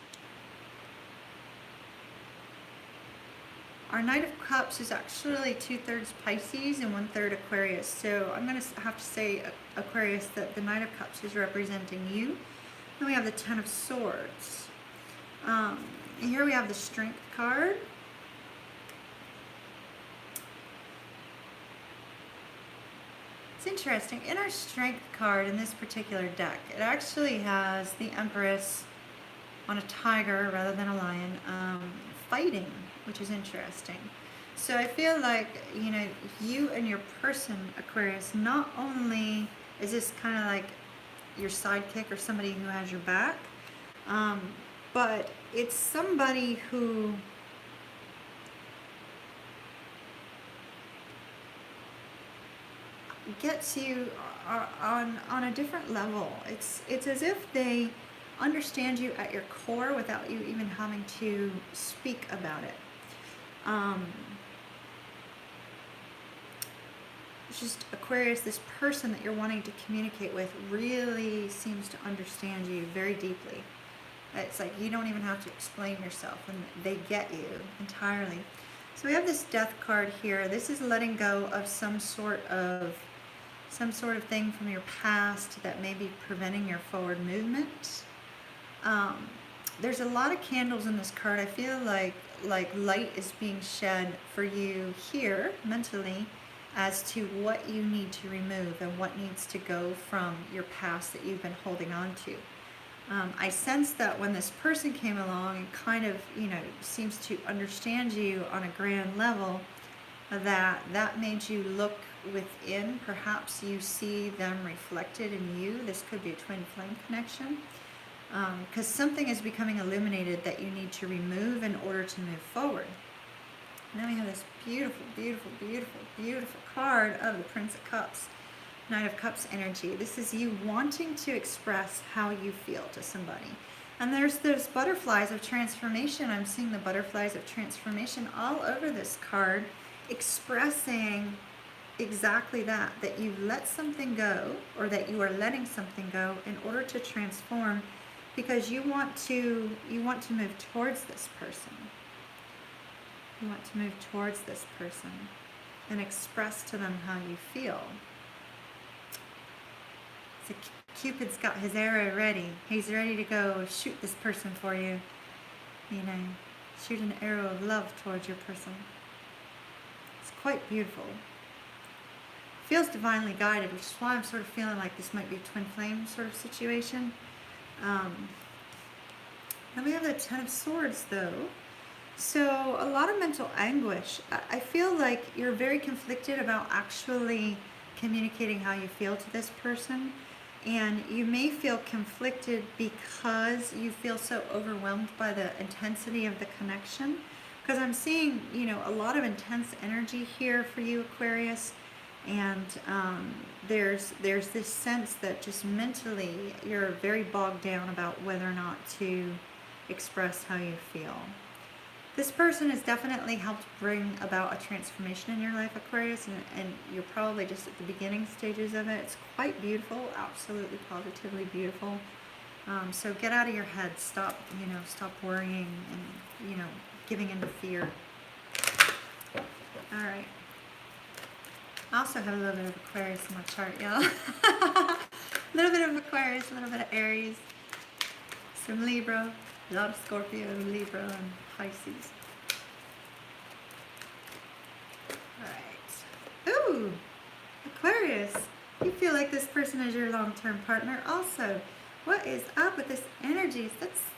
Our Knight of Cups is actually 2/3 Pisces and 1/3 Aquarius. So I'm going to have to say, Aquarius, that the Knight of Cups is representing you. Then we have the Ten of Swords. Here we have the Strength card. It's interesting. In our Strength card in this particular deck, it actually has the Empress on a tiger rather than a lion, fighting, which is interesting. So I feel like, you know, you and your person, Aquarius, not only is this kind of like your sidekick or somebody who has your back, but it's somebody who gets you on a different level. It's as if they understand you at your core without you even having to speak about it. It's just Aquarius, this person that you're wanting to communicate with really seems to understand you very deeply. It's like you don't even have to explain yourself, and they get you entirely. So we have this Death card here. This is letting go of some sort of thing from your past that may be preventing your forward movement. There's a lot of candles in this card. I feel like light is being shed for you here mentally as to what you need to remove and what needs to go from your past that you've been holding on to. I sense that when this person came along and kind of, you know, seems to understand you on a grand level, that made you look within. Perhaps you see them reflected in you. This could be a twin flame connection. Because something is becoming illuminated that you need to remove in order to move forward. And then we have this beautiful, beautiful, beautiful, beautiful card of the Prince of Cups. Knight of Cups energy. This is you wanting to express how you feel to somebody. And there's butterflies of transformation. I'm seeing the butterflies of transformation all over this card, expressing exactly that, that you let something go, or that you are letting something go in order to transform, because you want to move towards this person. You want to move towards this person and express to them how you feel. So Cupid's got his arrow ready. He's ready to go shoot this person for you. You know, shoot an arrow of love towards your person. It's quite beautiful. Feels divinely guided, which is why I'm sort of feeling like this might be a twin flame sort of situation. Then we have the Ten of Swords, though. So a lot of mental anguish. I feel like you're very conflicted about actually communicating how you feel to this person. And you may feel conflicted because you feel so overwhelmed by the intensity of the connection. Because I'm seeing, you know, a lot of intense energy here for you, Aquarius. And there's this sense that just mentally you're very bogged down about whether or not to express how you feel. This person has definitely helped bring about a transformation in your life, Aquarius, and you're probably just at the beginning stages of it. It's quite beautiful, absolutely positively beautiful. So get out of your head, stop worrying and, you know, giving into fear. All right. I also have a little bit of Aquarius in my chart, y'all. A little bit of Aquarius, a little bit of Aries, some Libra, a lot of Scorpio, Libra, and Pisces. Alright. Ooh! Aquarius. You feel like this person is your long-term partner also. What is up with this energy?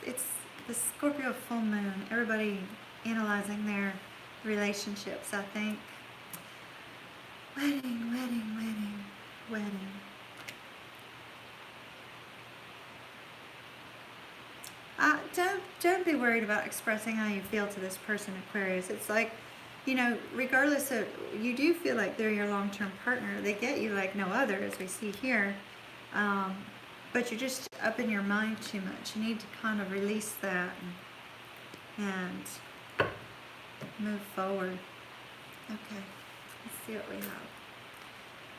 It's the Scorpio full moon. Everybody analyzing their relationships, I think. Wedding, wedding, wedding, wedding. Don't be worried about expressing how you feel to this person, Aquarius. It's like, you know, regardless of, you do feel like they're your long-term partner. They get you like no other, as we see here. But you're just up in your mind too much. You need to kind of release that and move forward. Okay, let's see what we have.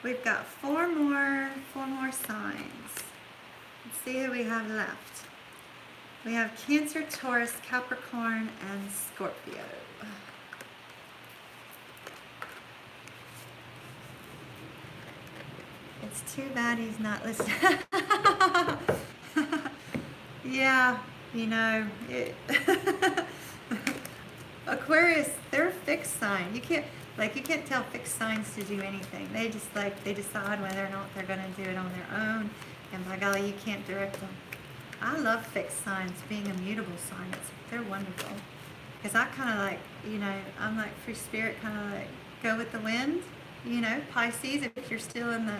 We've got four more signs. Let's see who we have left. We have Cancer, Taurus, Capricorn, and Scorpio. It's too bad he's not listening. Yeah, you know, Aquarius, they're a fixed sign. You can't tell fixed signs to do anything. They just they decide whether or not they're going to do it on their own. And by golly, you can't direct them. I love fixed signs, being a mutable sign. They're wonderful. Because I kind of like, you know, I'm like free spirit, kind of like go with the wind. You know, Pisces, if you're still in the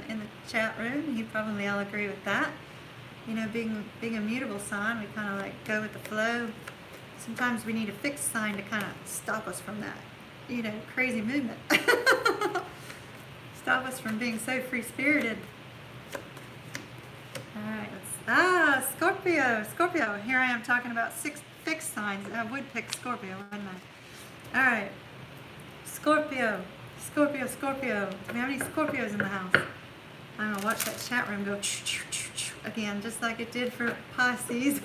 chat room, you probably all agree with that. You know, being a mutable sign, we kind of like go with the flow. Sometimes we need a fixed sign to kind of stop us from that, you know, crazy movement. Stop us from being so free-spirited. All right, Scorpio. Scorpio, here I am talking about 6 fixed signs. I would pick Scorpio, wouldn't I? All right, Scorpio. Scorpio. Do we have any Scorpios in the house? I'm going to watch that chat room go again, just like it did for Pisces.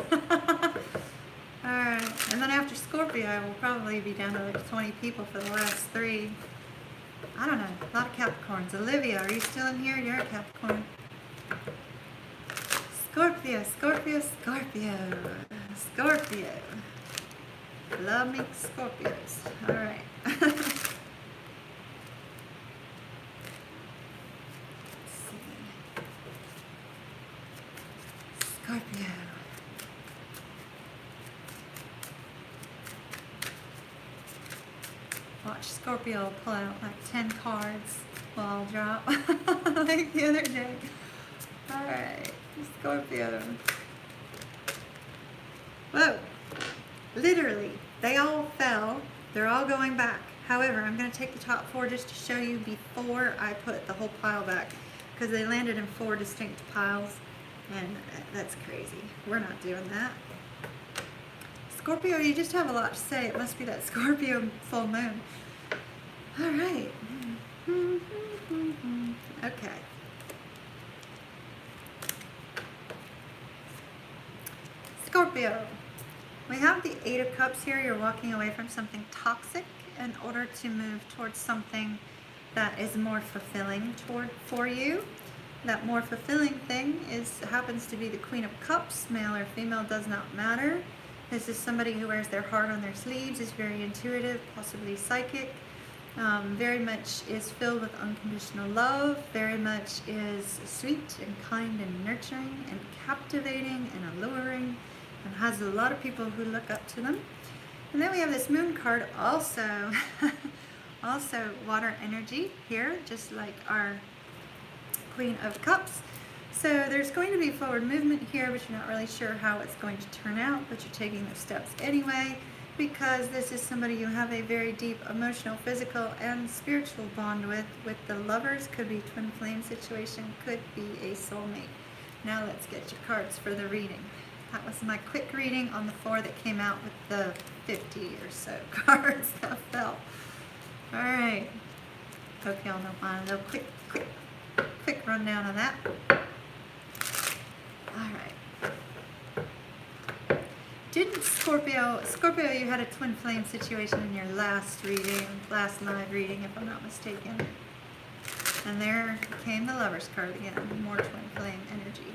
Alright, and then after Scorpio, we'll probably be down to like 20 people for the last 3. I don't know, a lot of Capricorns. Olivia, are you still in here? You're a Capricorn. Scorpio. Love me Scorpios. Alright. Scorpio. Watch Scorpio pull out like 10 cards while I'll drop like the other day. Alright, Scorpio. Whoa. Literally, they all fell. They're all going back. However, I'm going to take the top 4 just to show you before I put the whole pile back. because they landed in 4 distinct piles, and that's crazy. We're not doing that. Scorpio, you just have a lot to say. It must be that Scorpio full moon. All right. Okay. Scorpio, we have the 8 of Cups here. You're walking away from something toxic in order to move towards something that is more fulfilling for you. That more fulfilling thing happens to be the Queen of Cups. Male or female does not matter. This is somebody who wears their heart on their sleeves, is very intuitive, possibly psychic, very much is filled with unconditional love, very much is sweet and kind and nurturing and captivating and alluring, and has a lot of people who look up to them. And then we have this moon card also, also water energy here, just like our Queen of Cups. So there's going to be forward movement here, but you're not really sure how it's going to turn out, but you're taking the steps anyway, because this is somebody you have a very deep emotional, physical, and spiritual bond with. With the Lovers, could be twin flame situation, could be a soulmate. Now let's get your cards for the reading. That was my quick reading on the 4 that came out with the 50 or so cards that fell. All right. Hope y'all don't mind a little quick rundown of that. All right. Didn't Scorpio, you had a twin flame situation in your last reading, last live reading, if I'm not mistaken. And there came the Lovers card again, more twin flame energy.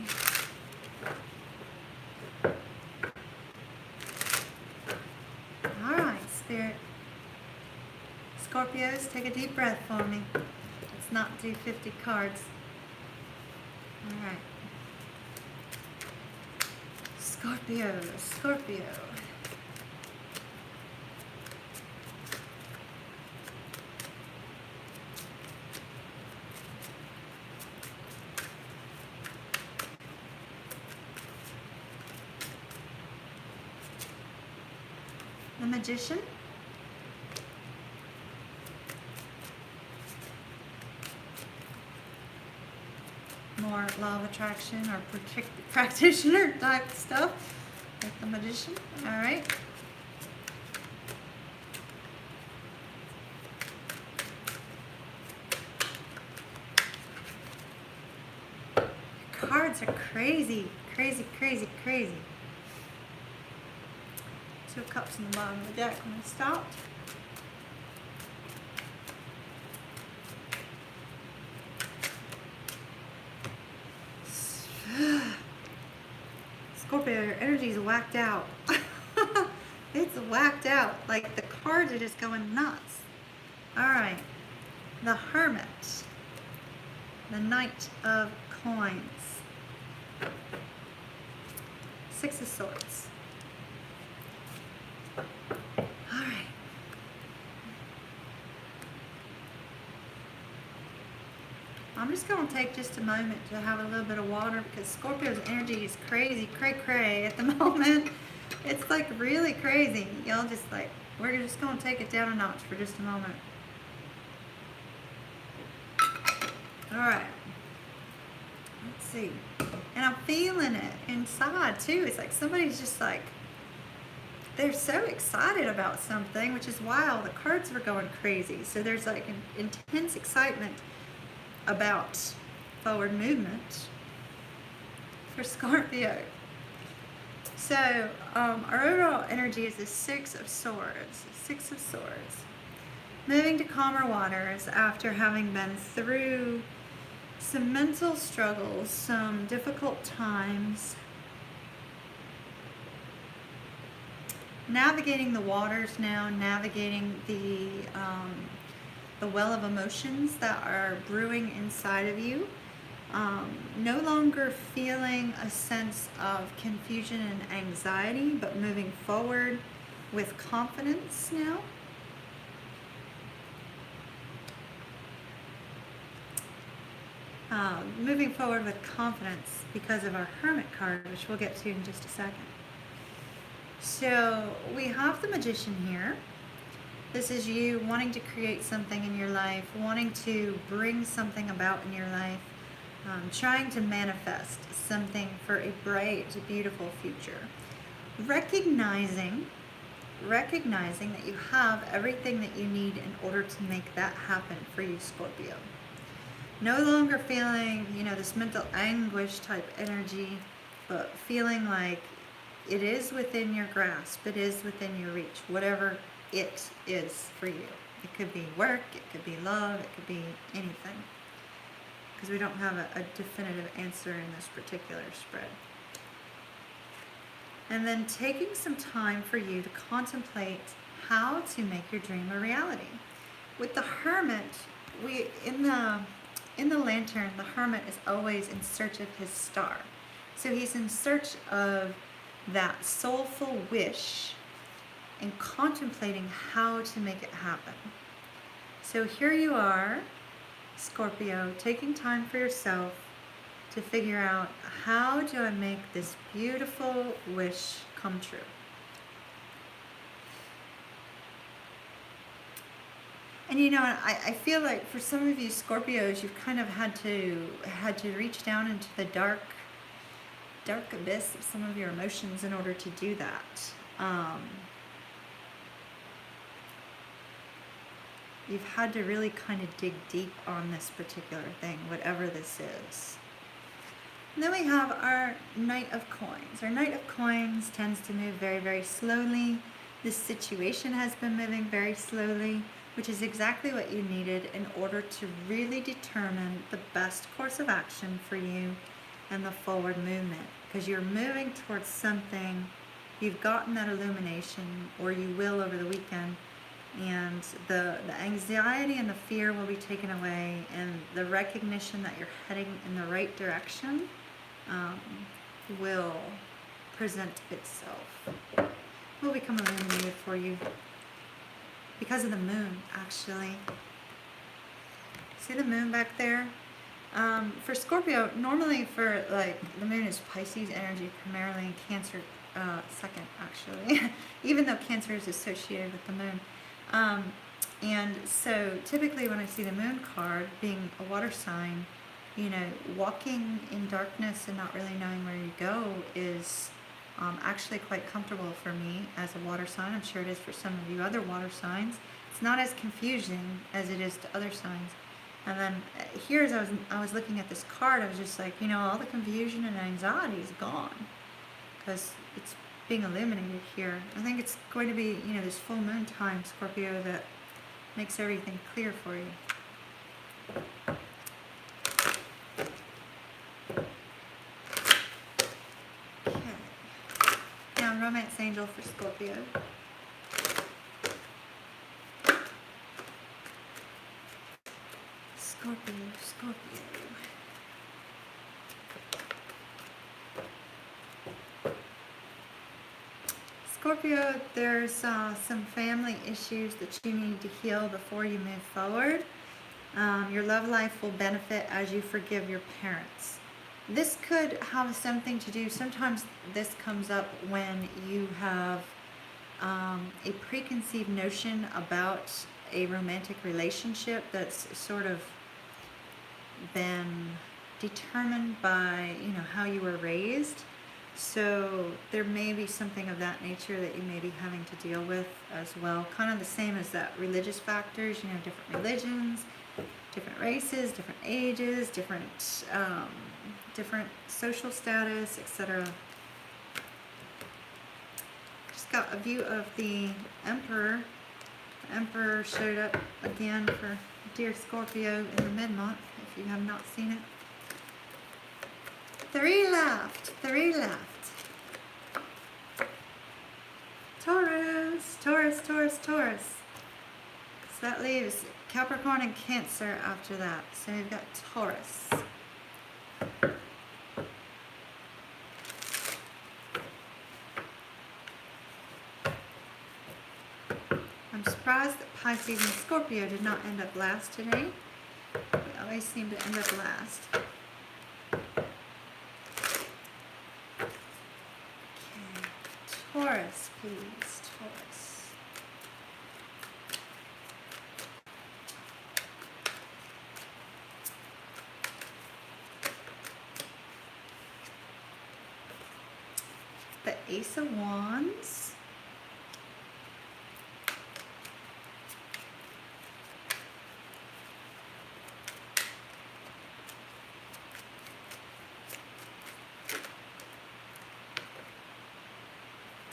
All right, Spirit. Scorpios, take a deep breath for me. Let's not do 50 cards. All right. Scorpio. The Magician. More law of attraction or practitioner type stuff with the Magician. All right. Cards are crazy. 2 of Cups in the bottom of the deck when I stopped. Scorpio, your energy's whacked out. It's whacked out. Like the cards are just going nuts. All right. The Hermit. The Knight of Coins. 6 of Swords. All right. I'm just going to take just a moment to have a little bit of water because Scorpio's energy is crazy, cray at the moment. It's like really crazy. Y'all just like, we're just going to take it down a notch for just a moment. All right. Let's see. And I'm feeling it inside too. It's like somebody's just like, they're so excited about something, which is why all the cards were going crazy. So there's like an intense excitement about forward movement for Scorpio. So our overall energy is the 6 of Swords. 6 of Swords. Moving to calmer waters after having been through some mental struggles, some difficult times. Navigating the waters now, navigating the well of emotions that are brewing inside of you. No longer feeling a sense of confusion and anxiety, but moving forward with confidence now. Moving forward with confidence because of our Hermit card, which we'll get to in just a second. So we have the Magician here. This is you wanting to create something in your life, wanting to bring something about in your life, trying to manifest something for a bright, beautiful future. Recognizing that you have everything that you need in order to make that happen for you, Scorpio. No longer feeling, this mental anguish type energy, but feeling like it is within your grasp, it is within your reach, whatever it is for you. It could be work, it could be love, it could be anything. Because we don't have a definitive answer in this particular spread. And then taking some time for you to contemplate how to make your dream a reality. With the Hermit, in the lantern, the Hermit is always in search of his star. So he's in search of that soulful wish and contemplating how to make it happen. So here you are, Scorpio, taking time for yourself to figure out, how do I make this beautiful wish come true? And I feel like for some of you Scorpios, you've kind of had to reach down into the dark abyss of some of your emotions in order to do that. You've had to really kind of dig deep on this particular thing, whatever this is. And then we have our Knight of Coins. Our Knight of Coins tends to move very, very slowly. This situation has been moving very slowly, which is exactly what you needed in order to really determine the best course of action for you and the forward movement. Because you're moving towards something, you've gotten that illumination, or you will over the weekend, and the anxiety and the fear will be taken away, and the recognition that you're heading in the right direction will present itself. Will become illuminated for you because of the moon, actually. See the moon back there? For Scorpio, normally the moon is Pisces energy primarily, and Cancer second, actually, even though Cancer is associated with the moon. And so typically when I see the moon card, being a water sign, walking in darkness and not really knowing where you go is actually quite comfortable for me as a water sign. I'm sure it is for some of you other water signs. It's not as confusing as it is to other signs. And then here, as I was looking at this card, I was just like, all the confusion and anxiety is gone because it's being illuminated here. I think it's going to be, this full moon time, Scorpio, that makes everything clear for you. Okay. Now, Romance Angel for Scorpio. Scorpio. Scorpio, there's some family issues that you need to heal before you move forward. Your love life will benefit as you forgive your parents. This could have something to do, sometimes this comes up when you have a preconceived notion about a romantic relationship that's sort of been determined by, how you were raised. So there may be something of that nature that you may be having to deal with as well. Kind of the same as that religious factors, different religions, different races, different ages, different social status, etc. Just got a view of the Emperor. The Emperor showed up again for dear Scorpio in the mid-month, if you have not seen it. 3 left. Taurus. So that leaves Capricorn and Cancer after that. So we've got Taurus. I'm surprised that Pisces and Scorpio did not end up last today. They always seem to end up last. Taurus, please. Taurus. Ace of Wands.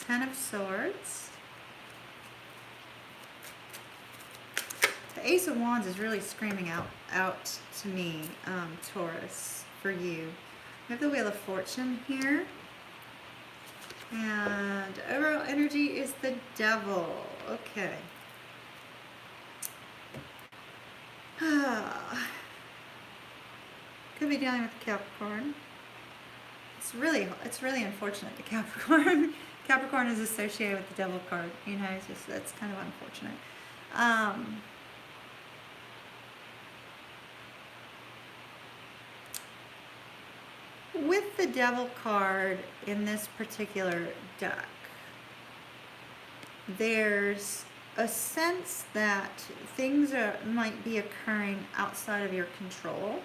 Ten of Swords. The Ace of Wands is really screaming out to me, Taurus, for you. We have the Wheel of Fortune here. And overall energy is the Devil. Okay. Could be dealing with Capricorn. It's really unfortunate that Capricorn is associated with the Devil card. You know, it's just, that's kind of unfortunate. With the Devil card in this particular deck, there's a sense that things might be occurring outside of your control,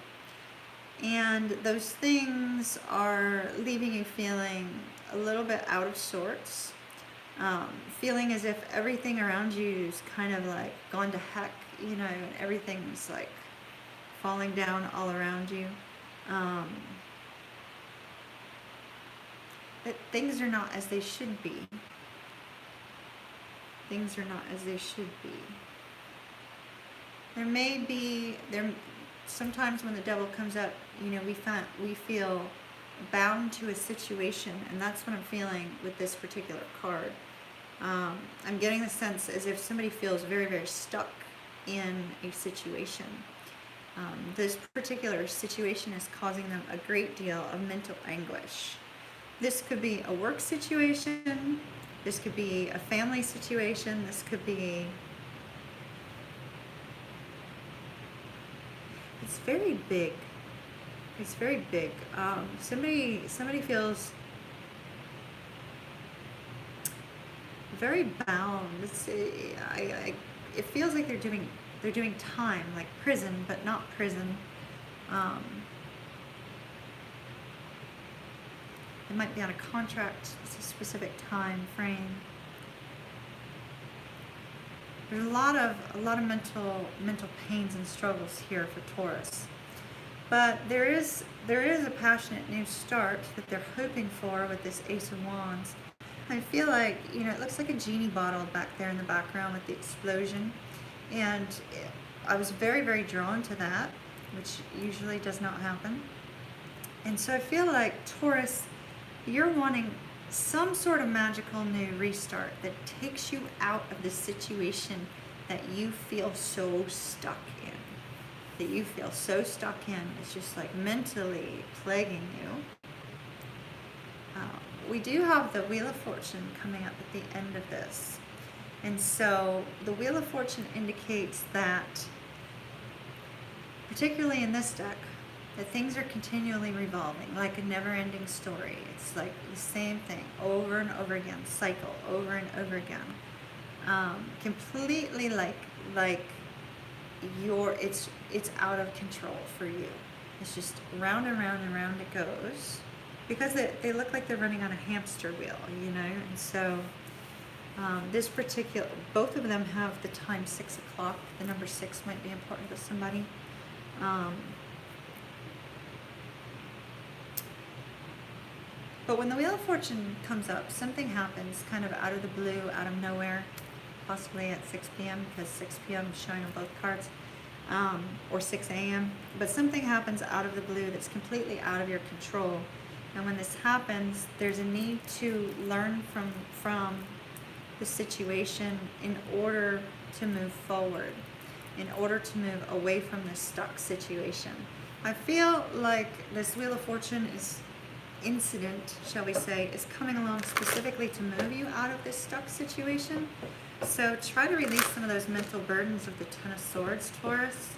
and those things are leaving you feeling a little bit out of sorts, feeling as if everything around you is kind of like gone to heck, you know, and everything's like falling down all around you. That things are not as they should be. Things are not as they should be. Sometimes when the Devil comes up, you know, we feel bound to a situation, and that's what I'm feeling with this particular card. I'm getting the sense as if somebody feels very, very stuck in a situation. This particular situation is causing them a great deal of mental anguish. This could be a work situation, this could be a family situation, this could be... It's very big. It's very big. Somebody feels very bound. It feels like they're doing time, like prison, but not prison. It might be on a contract. It's a specific time frame. There's a lot of mental pains and struggles here for Taurus. But there is a passionate new start that they're hoping for with this Ace of Wands. I feel like, you know, it looks like a genie bottle back there in the background with the explosion. And I was very, very drawn to that, which usually does not happen. And so I feel like, Taurus, you're wanting some sort of magical new restart that takes you out of the situation that you feel so stuck in. That you feel so stuck in. It's just like mentally plaguing you. We do have the Wheel of Fortune coming up at the end of this. And so the Wheel of Fortune indicates that, particularly in this deck, that things are continually revolving, like a never-ending story. It's like the same thing over and over again, cycle over and over again. Completely like it's out of control for you. It's just round and round and round it goes, because they look like they're running on a hamster wheel, you know. And so both of them have the time 6 o'clock. The number 6 might be important to somebody. But when the Wheel of Fortune comes up, something happens kind of out of the blue, out of nowhere, possibly at 6 p.m. because 6 p.m. is showing on both cards, or 6 a.m. But something happens out of the blue that's completely out of your control. And when this happens, there's a need to learn from the situation in order to move forward, in order to move away from this stuck situation. I feel like this Wheel of Fortune incident, shall we say, is coming along specifically to move you out of this stuck situation. So try to release some of those mental burdens of the Ten of Swords, Taurus.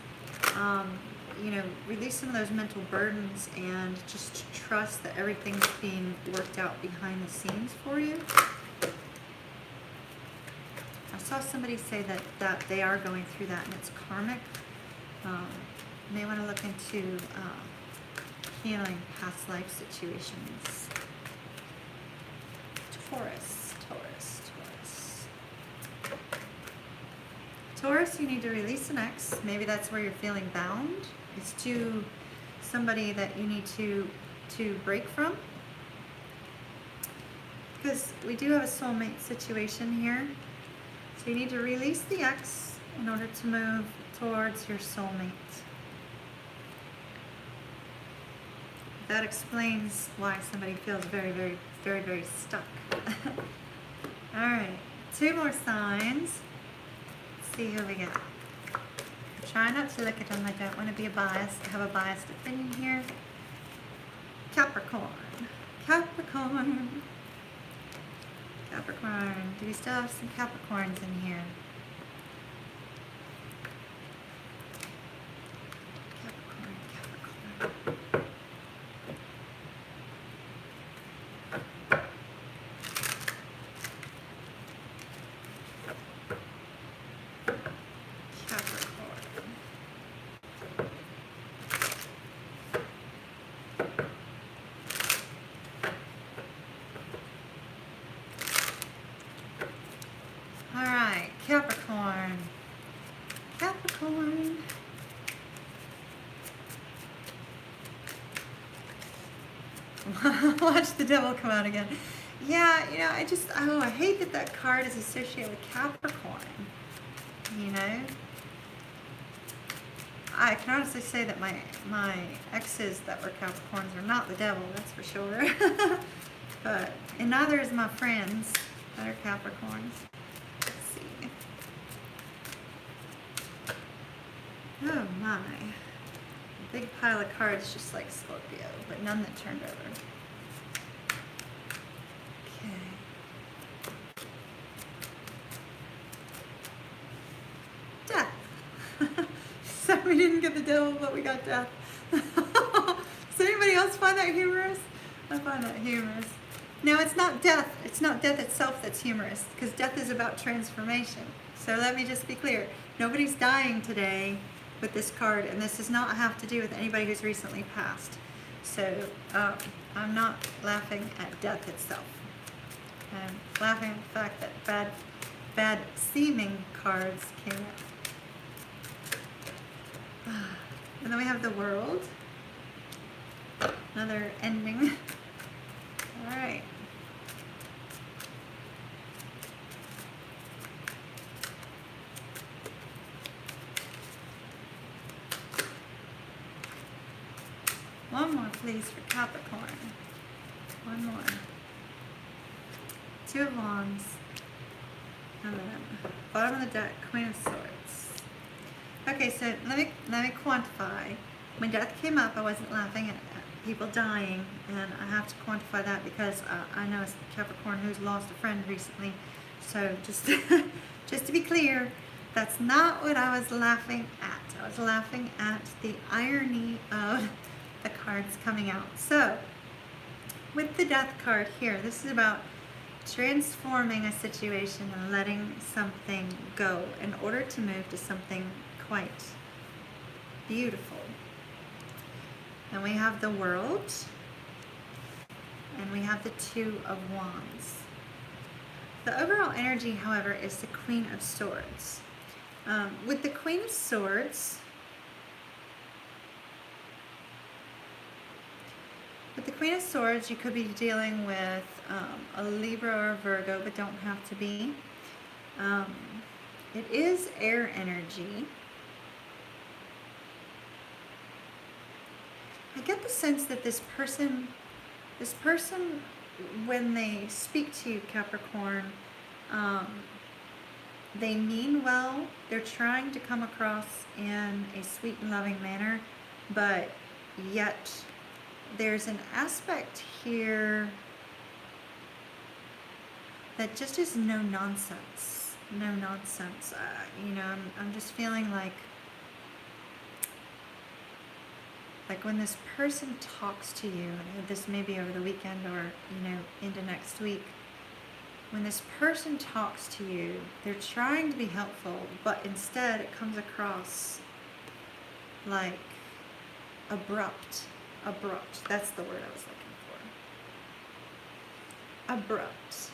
You know, release some of those mental burdens and just trust that everything's being worked out behind the scenes for you. I saw somebody say that they are going through that and it's karmic. You may want to look into healing past life situations. Taurus, Taurus, Taurus. Taurus, you need to release an ex. Maybe that's where you're feeling bound. It's to somebody that you need to break from. Because we do have a soulmate situation here. So you need to release the ex in order to move towards your soulmate. That explains why somebody feels very, very, very, very stuck. All right, 2 more signs. Let's see who we get. Try not to look at them. I don't want to be biased. I have a biased opinion here. Capricorn. Capricorn. Capricorn. Do we still have some Capricorns in here? Capricorn, Capricorn. Capricorn. Capricorn. Watch the devil come out again. Yeah, you know, I hate that that card is associated with Capricorn. You know? I can honestly say that my exes that were Capricorns are not the devil, that's for sure. And neither is my friends that are Capricorns. Oh my. A big pile of cards just like Scorpio, but none that turned over. Okay. Death. So we didn't get the devil, but we got death. Does anybody else find that humorous? I find that humorous. No, it's not death. It's not death itself that's humorous, because death is about transformation. So let me just be clear. Nobody's dying today with this card, and this does not have to do with anybody who's recently passed. So I'm not laughing at death itself. I'm laughing at the fact that bad seeming cards came up. And then we have the World. Another ending. All right. One more, please, for Capricorn. One more. 2 of Wands. And then bottom of the deck, Queen of Swords. Okay, so let me quantify. When death came up, I wasn't laughing at people dying, and I have to quantify that because I know a Capricorn who's lost a friend recently. So just to be clear, that's not what I was laughing at. I was laughing at the irony of the cards coming out. So with the Death card here, this is about transforming a situation and letting something go in order to move to something quite beautiful. And we have the World, and we have the 2 of Wands. The overall energy, however, is the Queen of Swords. With the Queen of Swords, you could be dealing with a Libra or a Virgo, but don't have to be. It is air energy. I get the sense that this person, when they speak to you, Capricorn, they mean well. They're trying to come across in a sweet and loving manner, but yet there's an aspect here that just is no nonsense. No nonsense. You know, I'm just feeling like when this person talks to you, and this may be over the weekend or, you know, into next week, when this person talks to you, they're trying to be helpful, but instead it comes across like abrupt. Abrupt. That's the word I was looking for. Abrupt.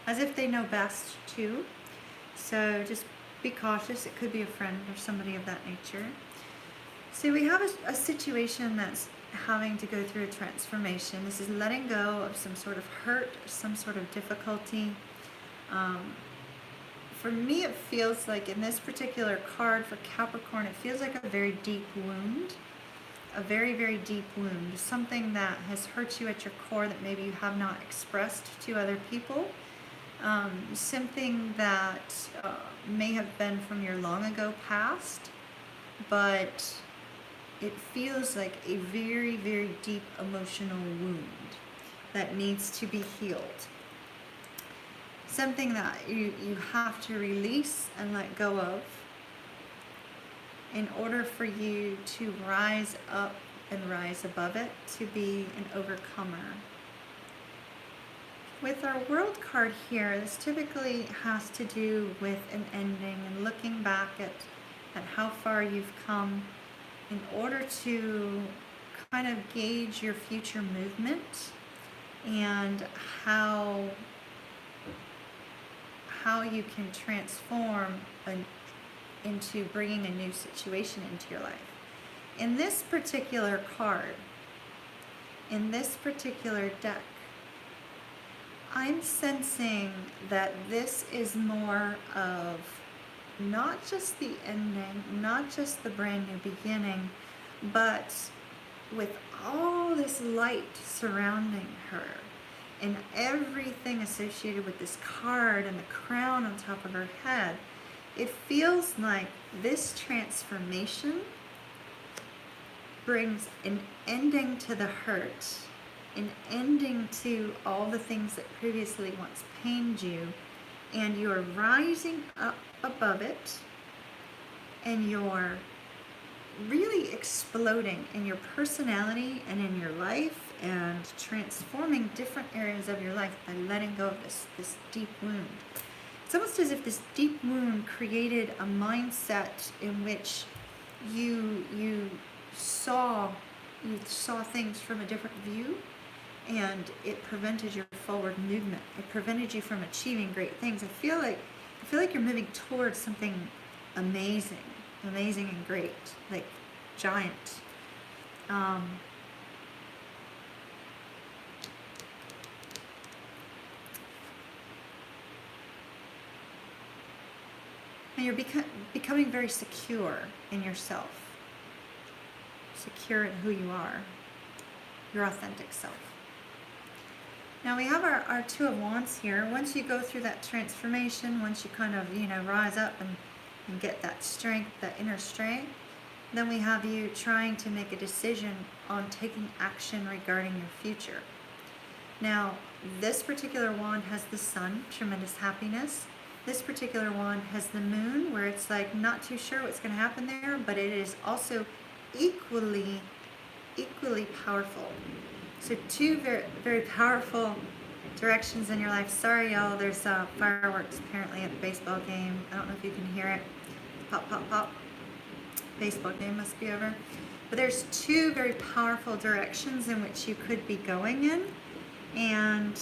as if they know best too. So just be cautious. It could be a friend or somebody of that nature. So we have a situation that's having to go through a transformation. This is letting go of some sort of hurt, some sort of difficulty. For me, it feels like in this particular card for Capricorn, it feels like a very deep wound. A very, very deep wound. Something that has hurt you at your core that maybe you have not expressed to other people. Something that may have been from your long ago past, but it feels like a very, very deep emotional wound that needs to be healed. Something that you have to release and let go of in order for you to rise up and rise above it, to be an overcomer. With our World card here, this typically has to do with an ending and looking back at how far you've come in order to kind of gauge your future movement and how you can transform into bringing a new situation into your life. In this particular card, in this particular deck, I'm sensing that this is more of not just the ending, not just the brand new beginning, but with all this light surrounding her and everything associated with this card and the crown on top of her head, it feels like this transformation brings an ending to the hurt, an ending to all the things that previously once pained you, and you're rising up above it, and you're really exploding in your personality and in your life and transforming different areas of your life by letting go of this deep wound. It's almost as if this deep wound created a mindset in which you saw things from a different view, and it prevented your forward movement. It prevented you from achieving great things. I feel like you're moving towards something amazing and great, like giant. And you're becoming very secure in yourself, secure in who you are, your authentic self. Now we have our Two of Wands here. Once you go through that transformation, once you kind of, rise up and get that strength, that inner strength, then we have you trying to make a decision on taking action regarding your future. Now, this particular wand has the Sun, tremendous happiness. This particular wand has the Moon, where it's like not too sure what's going to happen there, but it is also equally powerful. So two very, very powerful directions in your life. Sorry, y'all, there's fireworks apparently at the baseball game. I don't know if you can hear it. Pop, pop, pop. Baseball game must be over. But there's two very powerful directions in which you could be going in, and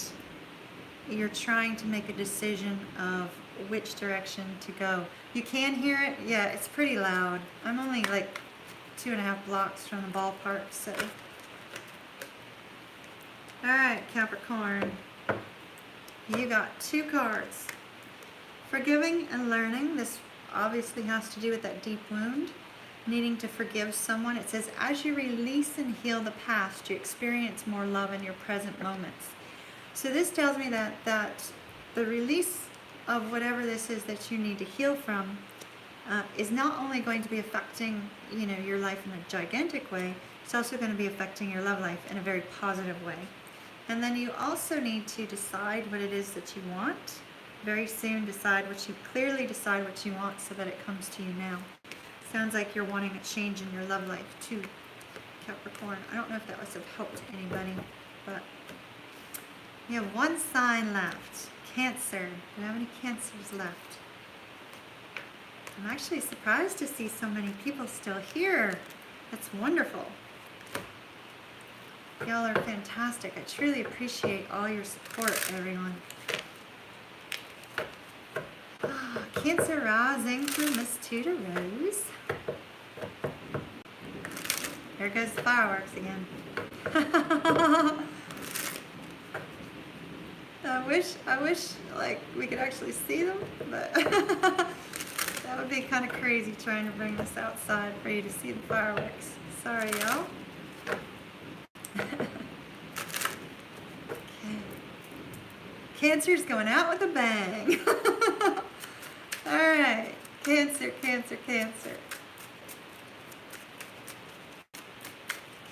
you're trying to make a decision of which direction to go. You can hear it. Yeah, it's pretty loud. I'm only like 2.5 blocks from the ballpark, so. All right, Capricorn, you got 2 cards. Forgiving and learning. This obviously has to do with that deep wound, needing to forgive someone. It says, as you release and heal the past, you experience more love in your present moments. So this tells me that the release of whatever this is that you need to heal from is not only going to be affecting, your life in a gigantic way, it's also going to be affecting your love life in a very positive way. And then you also need to decide what it is that you want. Very soon clearly decide what you want so that it comes to you now. Sounds like you're wanting a change in your love life too, Capricorn. I don't know if that must have helped anybody, but you have 1 sign left. Cancer. Do you have any Cancers left? I'm actually surprised to see so many people still here. That's wonderful. Y'all are fantastic. I truly appreciate all your support, everyone. Cancer rising for Miss Tudor Rose. There goes the fireworks again. I wish like we could actually see them, but that would be kind of crazy trying to bring this outside for you to see the fireworks. Sorry, y'all. Okay. Cancer's going out with a bang. All right, Cancer, Cancer, Cancer.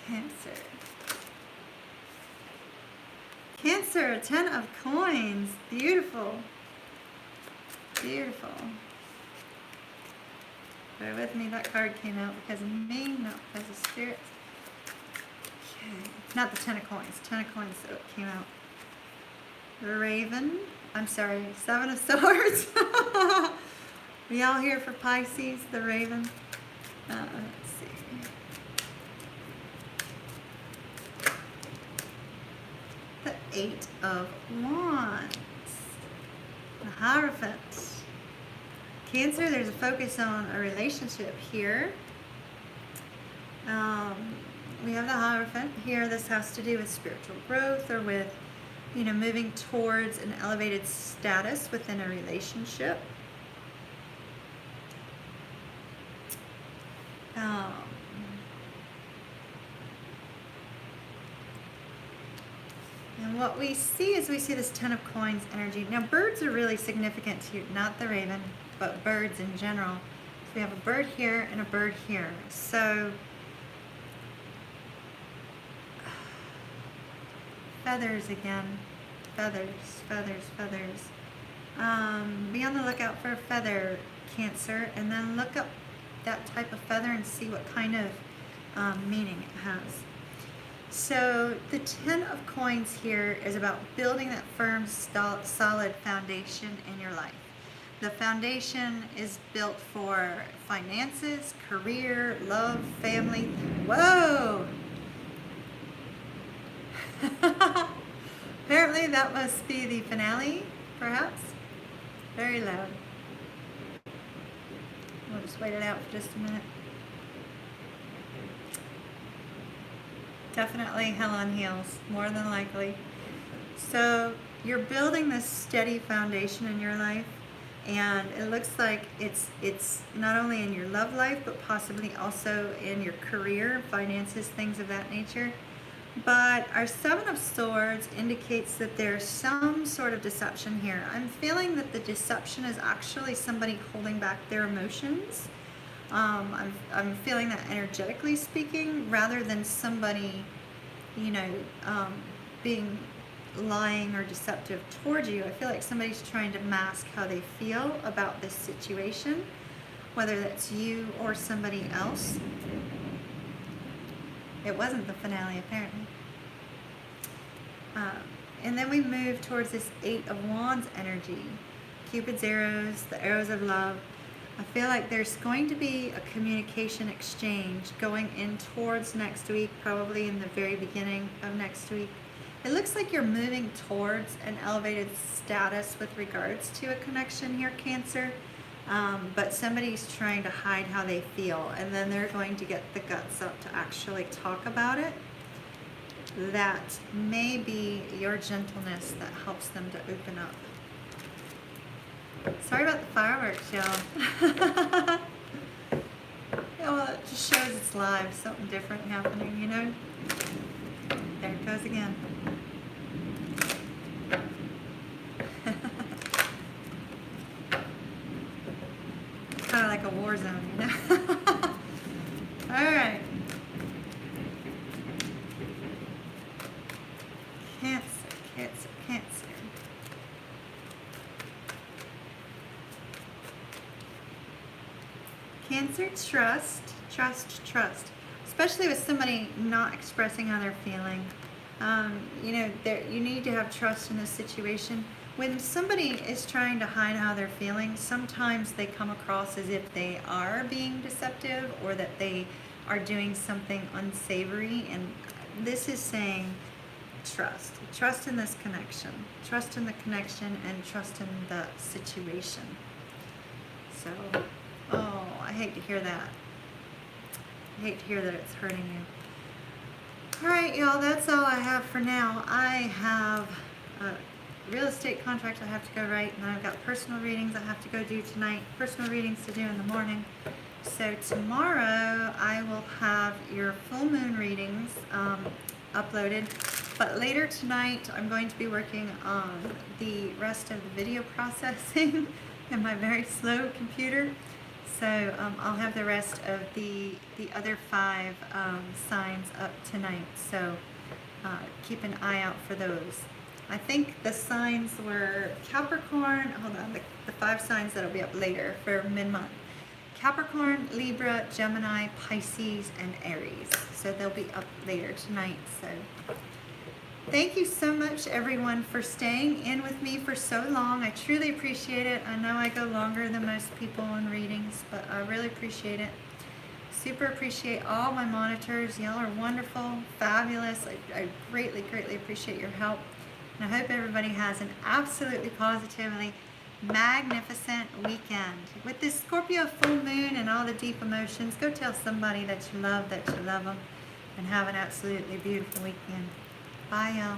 Cancer. Cancer, 10 of coins. Beautiful. Beautiful. Bear with me, that card came out because of me, not because of spirits. Okay. Not the 10 of coins. 10 of coins, so it came out. The Raven. I'm sorry, 7 of Swords. Are y'all here for Pisces, the Raven? Let's see. The 8 of Wands. The Hierophant. Cancer, there's a focus on a relationship here. We have the Hierophant here. This has to do with spiritual growth or with, you know, moving towards an elevated status within a relationship. And what we see is we see this 10 of coins energy. Now, birds are really significant to you, not the raven, but birds in general. So we have a bird here and a bird here. So feathers again. Feathers, feathers, feathers. Be on the lookout for a feather, Cancer, and then look up that type of feather and see what kind of meaning it has. So the 10 of coins here is about building that firm, solid foundation in your life. The foundation is built for finances, career, love, family. Whoa! Apparently that must be the finale, perhaps. Very loud. We'll just wait it out for just a minute. Definitely hell on heels, more than likely. So you're building this steady foundation in your life, and it looks like it's not only in your love life, but possibly also in your career, finances, things of that nature. But our 7 of Swords indicates that there's some sort of deception here. I'm feeling that the deception is actually somebody holding back their emotions. I'm feeling that energetically speaking, rather than somebody, you know, being lying or deceptive towards you. I feel like somebody's trying to mask how they feel about this situation, whether that's you or somebody else. It wasn't the finale, apparently. And then we move towards this 8 of Wands energy. Cupid's arrows, the arrows of love. I feel like there's going to be a communication exchange going in towards next week, probably in the very beginning of next week. It looks like you're moving towards an elevated status with regards to a connection here, Cancer. But somebody's trying to hide how they feel, and then they're going to get the guts up to actually talk about it. That may be your gentleness that helps them to open up. Sorry about the fireworks, y'all. Yeah, well, it just shows it's live, something different happening, you know? There it goes again. Kind of like a war zone, you know? All right. Cancer, Cancer, Cancer. Cancer, trust, trust, trust. Especially with somebody not expressing how they're feeling. You know, you need to have trust in this situation. When somebody is trying to hide how they're feeling, sometimes they come across as if they are being deceptive or that they are doing something unsavory. And this is saying trust. Trust in this connection. Trust in the connection and trust in the situation. So, oh, I hate to hear that. I hate to hear that it's hurting you. All right, y'all, that's all I have for now. I have a real estate contract I have to go write, and then I've got personal readings I have to go do tonight, personal readings to do in the morning. So tomorrow I will have your full moon readings uploaded, but later tonight I'm going to be working on the rest of the video processing in my very slow computer. So I'll have the rest of the other 5 signs up tonight. So keep an eye out for those. I think the signs were Capricorn, hold on, the 5 signs that'll be up later for mid-month. Capricorn, Libra, Gemini, Pisces, and Aries. So they'll be up later tonight. So thank you so much, everyone, for staying in with me for so long. I truly appreciate it. I know I go longer than most people in readings, but I really appreciate it. Super appreciate all my monitors. Y'all are wonderful, fabulous. I greatly, greatly appreciate your help. And I hope everybody has an absolutely positively magnificent weekend. With this Scorpio full moon and all the deep emotions, go tell somebody that you love them, and have an absolutely beautiful weekend. Bye, y'all.